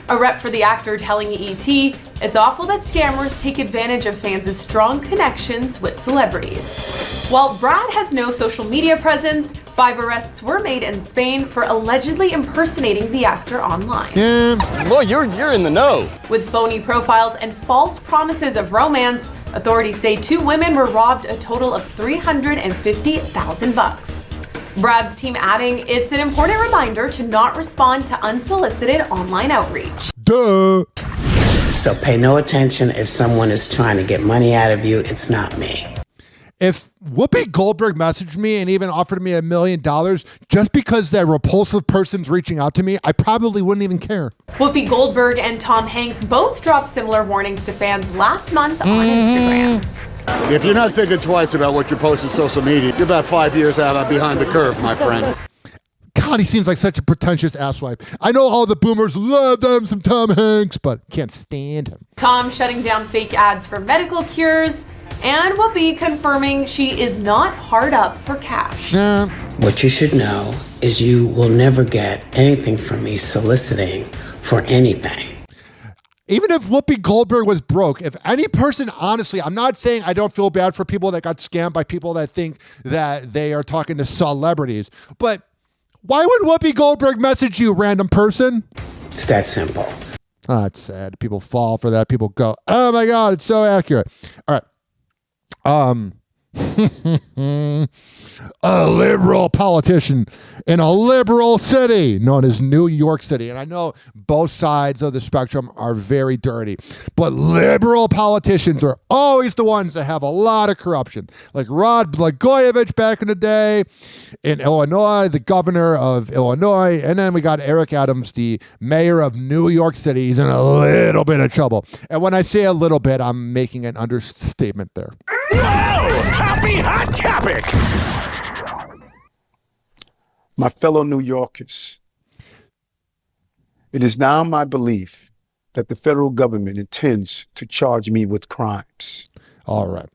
Speaker 22: A rep for the actor telling ET, it's awful that scammers take advantage of fans' strong connections with celebrities. While Brad has no social media presence, 5 arrests were made in Spain for allegedly impersonating the actor online.
Speaker 2: Well, you're in the know.
Speaker 22: With phony profiles and false promises of romance, authorities say 2 women were robbed a total of $350,000. Brad's team adding, it's an important reminder to not respond to unsolicited online outreach.
Speaker 7: Duh.
Speaker 11: So pay no attention if someone is trying to get money out of you. It's not me.
Speaker 7: If Whoopi Goldberg messaged me and even offered me $1 million just because that repulsive person's reaching out to me, I probably wouldn't even care.
Speaker 22: Whoopi Goldberg and Tom Hanks both dropped similar warnings to fans last month on Instagram.
Speaker 14: If you're not thinking twice about what you post on social media, you're about 5 years out behind the curve, my friend.
Speaker 7: God, he seems like such a pretentious asswipe. I know all the boomers love them some Tom Hanks, but can't stand him.
Speaker 22: Tom shutting down fake ads for medical cures, and Whoopi confirming she is not hard up for cash.
Speaker 11: What you should know is you will never get anything from me soliciting for anything.
Speaker 7: Even if Whoopi Goldberg was broke, if any person, honestly, I'm not saying I don't feel bad for people that got scammed by people that think that they are talking to celebrities, but why would Whoopi Goldberg message you, random person?
Speaker 11: It's that simple.
Speaker 7: Oh, it's sad. People fall for that. People go, oh my God, it's so accurate. All right. A liberal politician in a liberal city known as New York City. And I know both sides of the spectrum are very dirty, but liberal politicians are always the ones that have a lot of corruption. Like Rod Blagojevich back in the day in Illinois, the governor of Illinois. And then we got Eric Adams, the mayor of New York City. He's in a little bit of trouble. And when I say a little bit, I'm making an understatement there.
Speaker 10: Happy Hot Topic.
Speaker 15: My fellow New Yorkers, it is now my belief that the federal government intends to charge me with crimes.
Speaker 7: All right.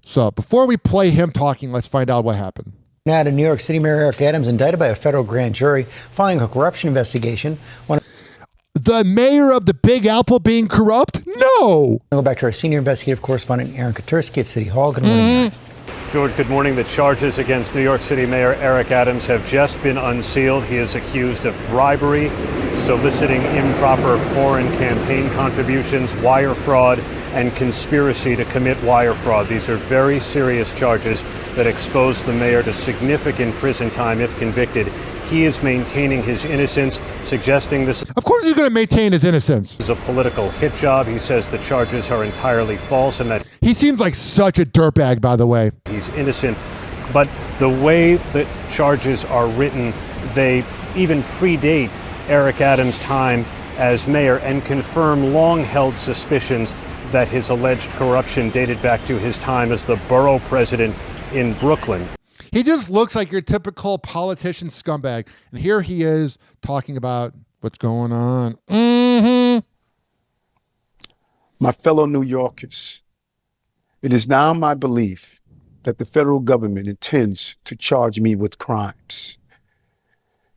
Speaker 7: So before we play him talking, let's find out what happened.
Speaker 24: Now to New York City Mayor Eric Adams indicted by a federal grand jury following a corruption investigation.
Speaker 7: The mayor of the Big Apple being corrupt? No.
Speaker 24: I'll go back to our senior investigative correspondent, Aaron Katursky at City Hall. Good morning.
Speaker 25: George, good morning. The charges against New York City Mayor Eric Adams have just been unsealed. He is accused of bribery, soliciting improper foreign campaign contributions, wire fraud, and conspiracy to commit wire fraud. These are very serious charges that expose the mayor to significant prison time if convicted. He is maintaining his innocence, suggesting this.
Speaker 7: Of course he's going to maintain his innocence.
Speaker 25: Is a political hit job. He says the charges are entirely false and that
Speaker 7: he seems like such a dirtbag, by the way.
Speaker 25: He's innocent, but the way the charges are written, they even predate Eric Adams' time as mayor and confirm long-held suspicions that his alleged corruption dated back to his time as the borough president in Brooklyn.
Speaker 7: He just looks like your typical politician scumbag. And here he is talking about What's going on? Mm-hmm.
Speaker 15: My fellow New Yorkers, it is now my belief that the federal government intends to charge me with crimes.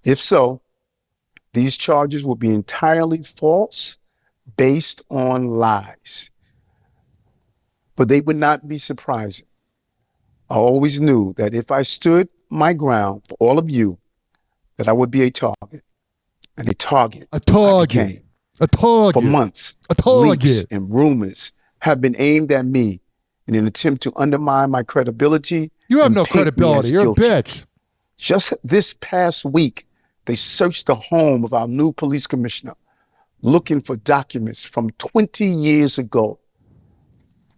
Speaker 15: If so, these charges will be entirely false, based on lies. But they would not be surprising. I always knew that if I stood my ground for all of you, that I would be a target. And a target.
Speaker 7: A target. A target.
Speaker 15: For months,
Speaker 7: a target.
Speaker 15: Leaks and rumors have been aimed at me in an attempt to undermine my credibility.
Speaker 7: You have no credibility. You're guilty. A bitch.
Speaker 15: Just this past week, they searched the home of our new police commissioner, looking for documents from 20 years ago,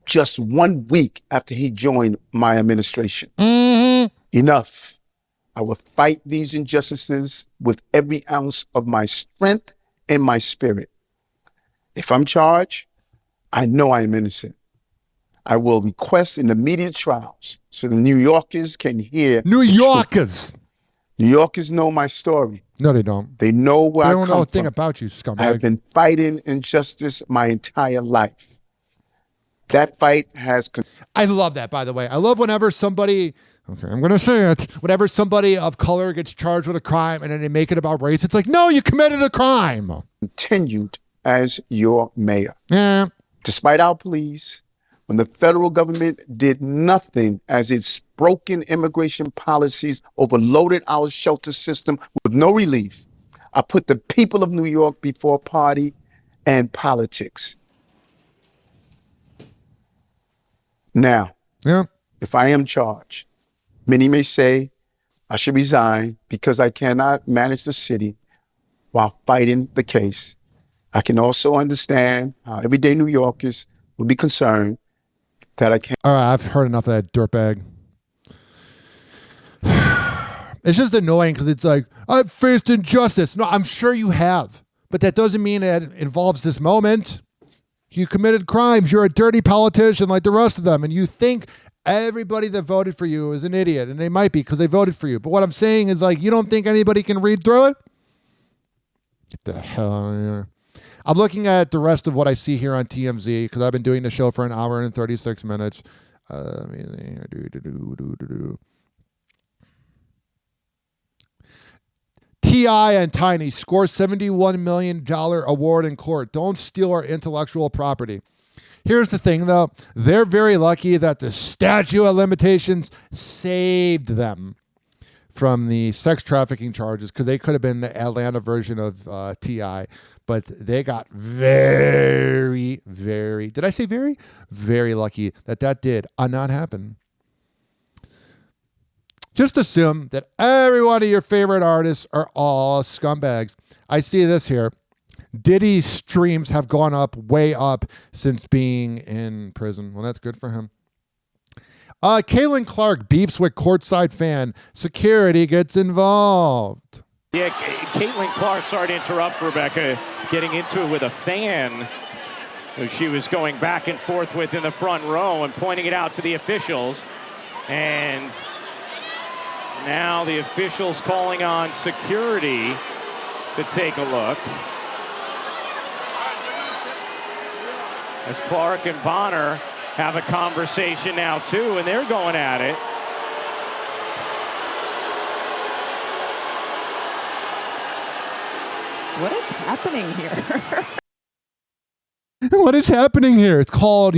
Speaker 15: just 1 week after he joined my administration.
Speaker 7: Mm-hmm.
Speaker 15: Enough. I will fight these injustices with every ounce of my strength and my spirit. If I'm charged, I know I am innocent. I will request an immediate trials so the New Yorkers can hear.
Speaker 7: New Yorkers!
Speaker 15: New Yorkers know my story.
Speaker 7: No, they don't.
Speaker 15: They know where I come from.
Speaker 7: They don't know a thing about you, scumbag.
Speaker 15: I've been fighting injustice my entire life. That fight has...
Speaker 7: I love that, by the way. I love whenever somebody... Okay, I'm going to say it. Whenever somebody of color gets charged with a crime and then they make it about race, it's like, no, you committed a crime.
Speaker 15: Continued as your mayor.
Speaker 7: Yeah.
Speaker 15: Despite our pleas, when the federal government did nothing as its broken immigration policies overloaded our shelter system with no relief, I put the people of New York before party and politics. Now, if I am charged, many may say I should resign because I cannot manage the city while fighting the case. I can also understand how everyday New Yorkers would be concerned that I can't.
Speaker 7: All right, I've heard enough of that dirtbag. It's just annoying because it's like, I've faced injustice. No, I'm sure you have, but that doesn't mean that it involves this moment. You committed crimes. You're a dirty politician like the rest of them, and you think everybody that voted for you is an idiot, and they might be because they voted for you. But what I'm saying is, like, you don't think anybody can read through it? Get the hell out of here. I'm looking at the rest of what I see here on TMZ because I've been doing the show for an hour and 36 minutes. T.I. and Tiny score $71 million award in court. Don't steal our intellectual property. Here's the thing, though. They're very lucky that the statute of limitations saved them from the sex trafficking charges because they could have been the Atlanta version of T.I., but they got very, did I say very? Very lucky that did not happen. Just assume that every one of your favorite artists are all scumbags. I see this here. Diddy's streams have gone up, way up, since being in prison. Well, that's good for him. Caitlin Clark beefs with courtside fan. Security gets involved.
Speaker 6: Yeah, Caitlin Clark, sorry to interrupt, Rebecca, getting into it with a fan who she was going back and forth with in the front row and pointing it out to the officials. And now the officials calling on security to take a look. As Clark and Bonner have a conversation now, too, and they're going at it.
Speaker 16: What is happening here?
Speaker 7: What is happening here? It's called,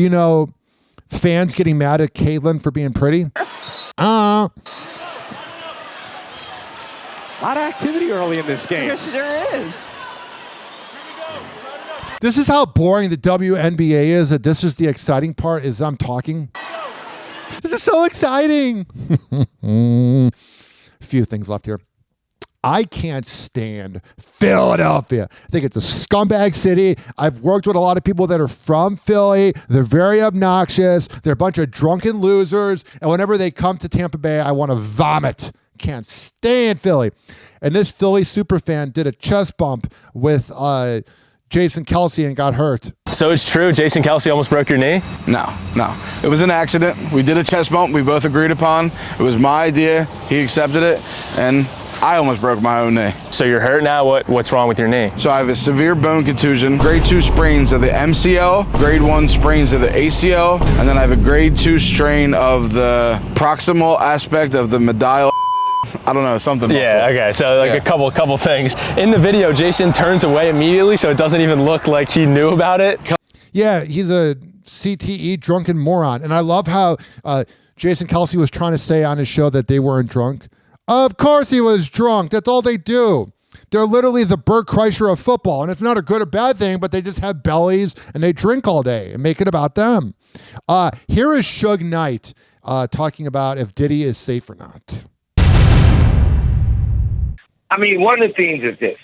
Speaker 7: fans getting mad at Caitlin for being pretty.
Speaker 6: A lot of activity early in this game.
Speaker 16: There sure is.
Speaker 7: This is how boring the WNBA is, that this is the exciting part, is I'm talking. This is so exciting. Few things left here. I can't stand Philadelphia. I think it's a scumbag city. I've worked with a lot of people that are from Philly. They're very obnoxious. They're a bunch of drunken losers. And whenever they come to Tampa Bay, I want to vomit. Can't stand Philly. And this Philly superfan did a chest bump with Jason Kelce and got hurt.
Speaker 17: So it's true, Jason Kelce almost broke your knee?
Speaker 18: No. It was an accident. We did a chest bump we both agreed upon. It was my idea. He accepted it. And
Speaker 1: I almost broke my own knee.
Speaker 17: So you're hurt now? What's wrong with your knee?
Speaker 1: So I have a severe bone contusion, grade 2 sprains of the MCL, grade 1 sprains of the ACL, and then I have a grade 2 strain of the proximal aspect of the medial. I don't know, something.
Speaker 17: Yeah,
Speaker 1: muscle.
Speaker 17: okay, so like a couple things. In the video, Jason turns away immediately, so it doesn't even look like he knew about it.
Speaker 7: Yeah, he's a CTE drunken moron. And I love how Jason Kelsey was trying to say on his show that they weren't drunk. Of course he was drunk. That's all they do. They're literally the Bert Kreischer of football. And it's not a good or bad thing, but they just have bellies and they drink all day and make it about them. Here is Suge Knight talking about if Diddy is safe or not.
Speaker 3: I mean, one of the things is this.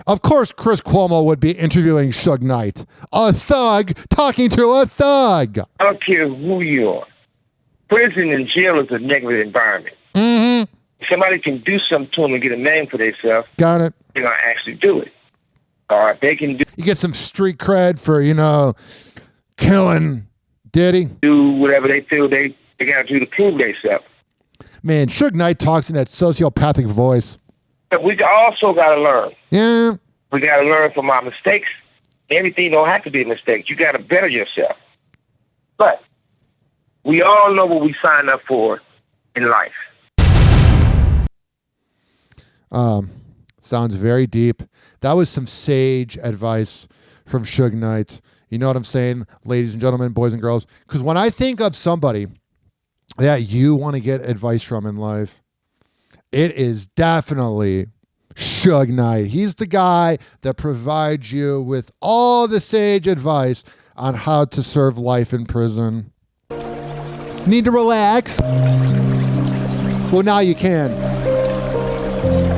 Speaker 7: Of course, Chris Cuomo would be interviewing Suge Knight. A thug talking to a thug.
Speaker 3: I don't care who you are. Prison and jail is a negative environment.
Speaker 7: Mm-hmm.
Speaker 3: Somebody can do something to them and get a name for themselves.
Speaker 7: Got it.
Speaker 3: They're going to actually do it. All right, they can do.
Speaker 7: You get some street cred for, killing Diddy.
Speaker 3: Do whatever they feel they got to do to prove themselves.
Speaker 7: Man, Suge Knight talks in that sociopathic voice.
Speaker 3: But we also got to learn.
Speaker 7: Yeah.
Speaker 3: We got to learn from our mistakes. Everything don't have to be a mistake. You got to better yourself. But we all know what we sign up for in life.
Speaker 7: Sounds very deep. That was some sage advice from Suge Knight. You know what I'm saying, ladies and gentlemen, boys and girls? Because when I think of somebody that you want to get advice from in life, it is definitely Suge Knight. He's the guy that provides you with all the sage advice on how to serve life in prison. Need to relax? Well, now you can.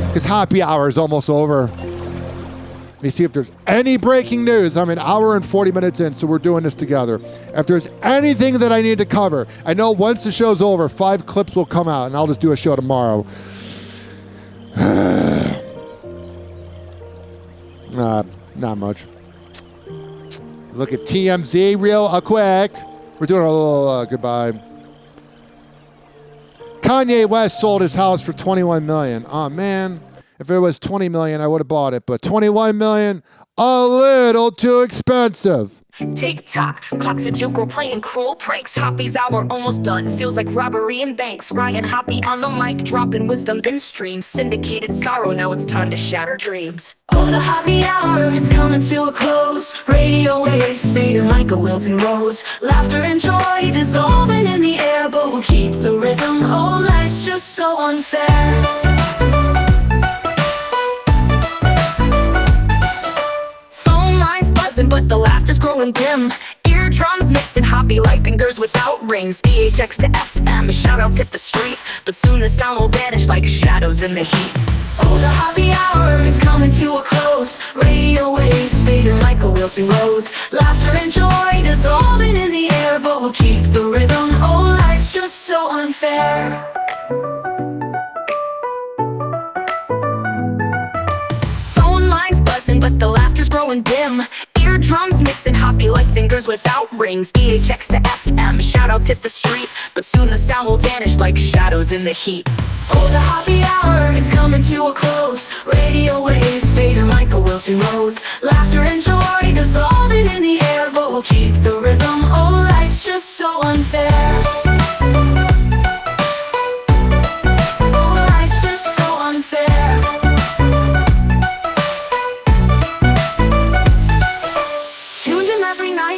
Speaker 7: Because Happy Hour is almost over. Let me see if there's any breaking news. I'm an hour and 40 minutes in, so we're doing this together. If there's anything that I need to cover, I know once the show's over, 5 clips will come out, and I'll just do a show tomorrow. Not much. Look at TMZ real quick. We're doing a little goodbye. Kanye West sold his house for $21 million. Oh, man. If it was $20 million, I would have bought it. But $21 million, a little too expensive.
Speaker 5: Tick-tock, clock's a joker playing cruel pranks. Hoppe's hour almost done, feels like robbery in banks. Ryan Hoppe on the mic, dropping wisdom in streams. Syndicated sorrow, now it's time to shatter dreams. Oh, the Hoppe Hour is coming to a close. Radio waves fading like a wilting rose. Laughter and joy dissolving in the air, but we'll keep the rhythm. Oh, life's just so unfair. But the laughter's growing dim. Eardrums mixing Hoppe like fingers without rings. DHX to FM, shoutouts hit the street. But soon the sound will vanish like shadows in the heat. Oh, the Hoppe Hour is coming to a close. Radio waves fading like a wilting rose. Laughter and joy dissolving in the air, but we'll keep the rhythm. Oh, life's just so unfair. Phone lines buzzing, but the laughter's growing dim. Eardrums mixing Hoppe like fingers without rings. DHX to FM, shoutouts hit the street. But soon the sound will vanish like shadows in the heat. Oh, the Hoppe Hour is coming to a close. Radio waves fading like a wilting rose. Laughter and joy dissolving in the air, but we'll keep the rhythm. Oh, life's just so unfair. Oh, life's just so unfair.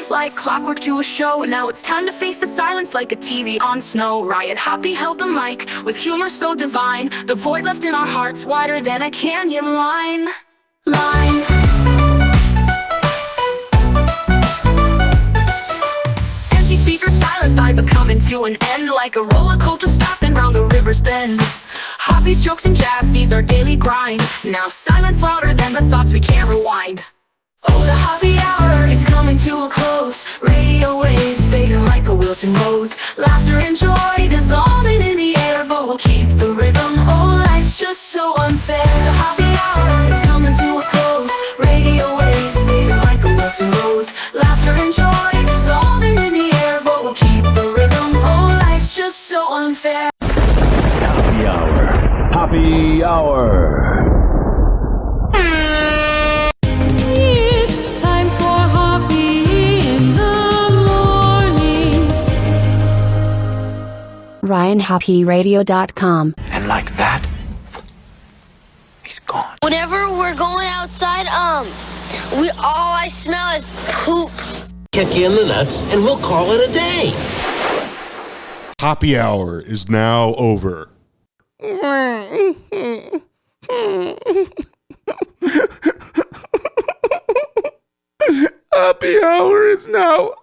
Speaker 5: Like clockwork to a show. Now it's time to face the silence like a TV on snow. Ryan Hoppe held the mic with humor so divine. The void left in our hearts wider than a canyon line. Empty speaker silent vibe coming to an end. Like a rollercoaster stopping round the river's bend. Hoppe's jokes and jabs, these are daily grind. Now silence louder than the thoughts we can't rewind. Oh, the Hoppe Hour is coming to a close. Radio waves fading like a wilting rose. Laughter and joy dissolving in the air, but we'll keep the rhythm. Oh, life's just so unfair. The Hoppe Hour is coming to a close. Radio waves fading like a wilting rose. Laughter and joy dissolving in the air, but we'll keep the rhythm. Oh, life's just so unfair.
Speaker 10: Happy Hour. Hoppe Hour.
Speaker 5: It's time for Hoppe in the morning.
Speaker 18: RyanHoppeRadio.com.
Speaker 10: And like that,
Speaker 19: Whenever we're going outside, all I smell is poop.
Speaker 20: Kick you in the nuts, and we'll call it a day.
Speaker 21: Hoppe Hour is now over.
Speaker 1: Hoppe Hour is now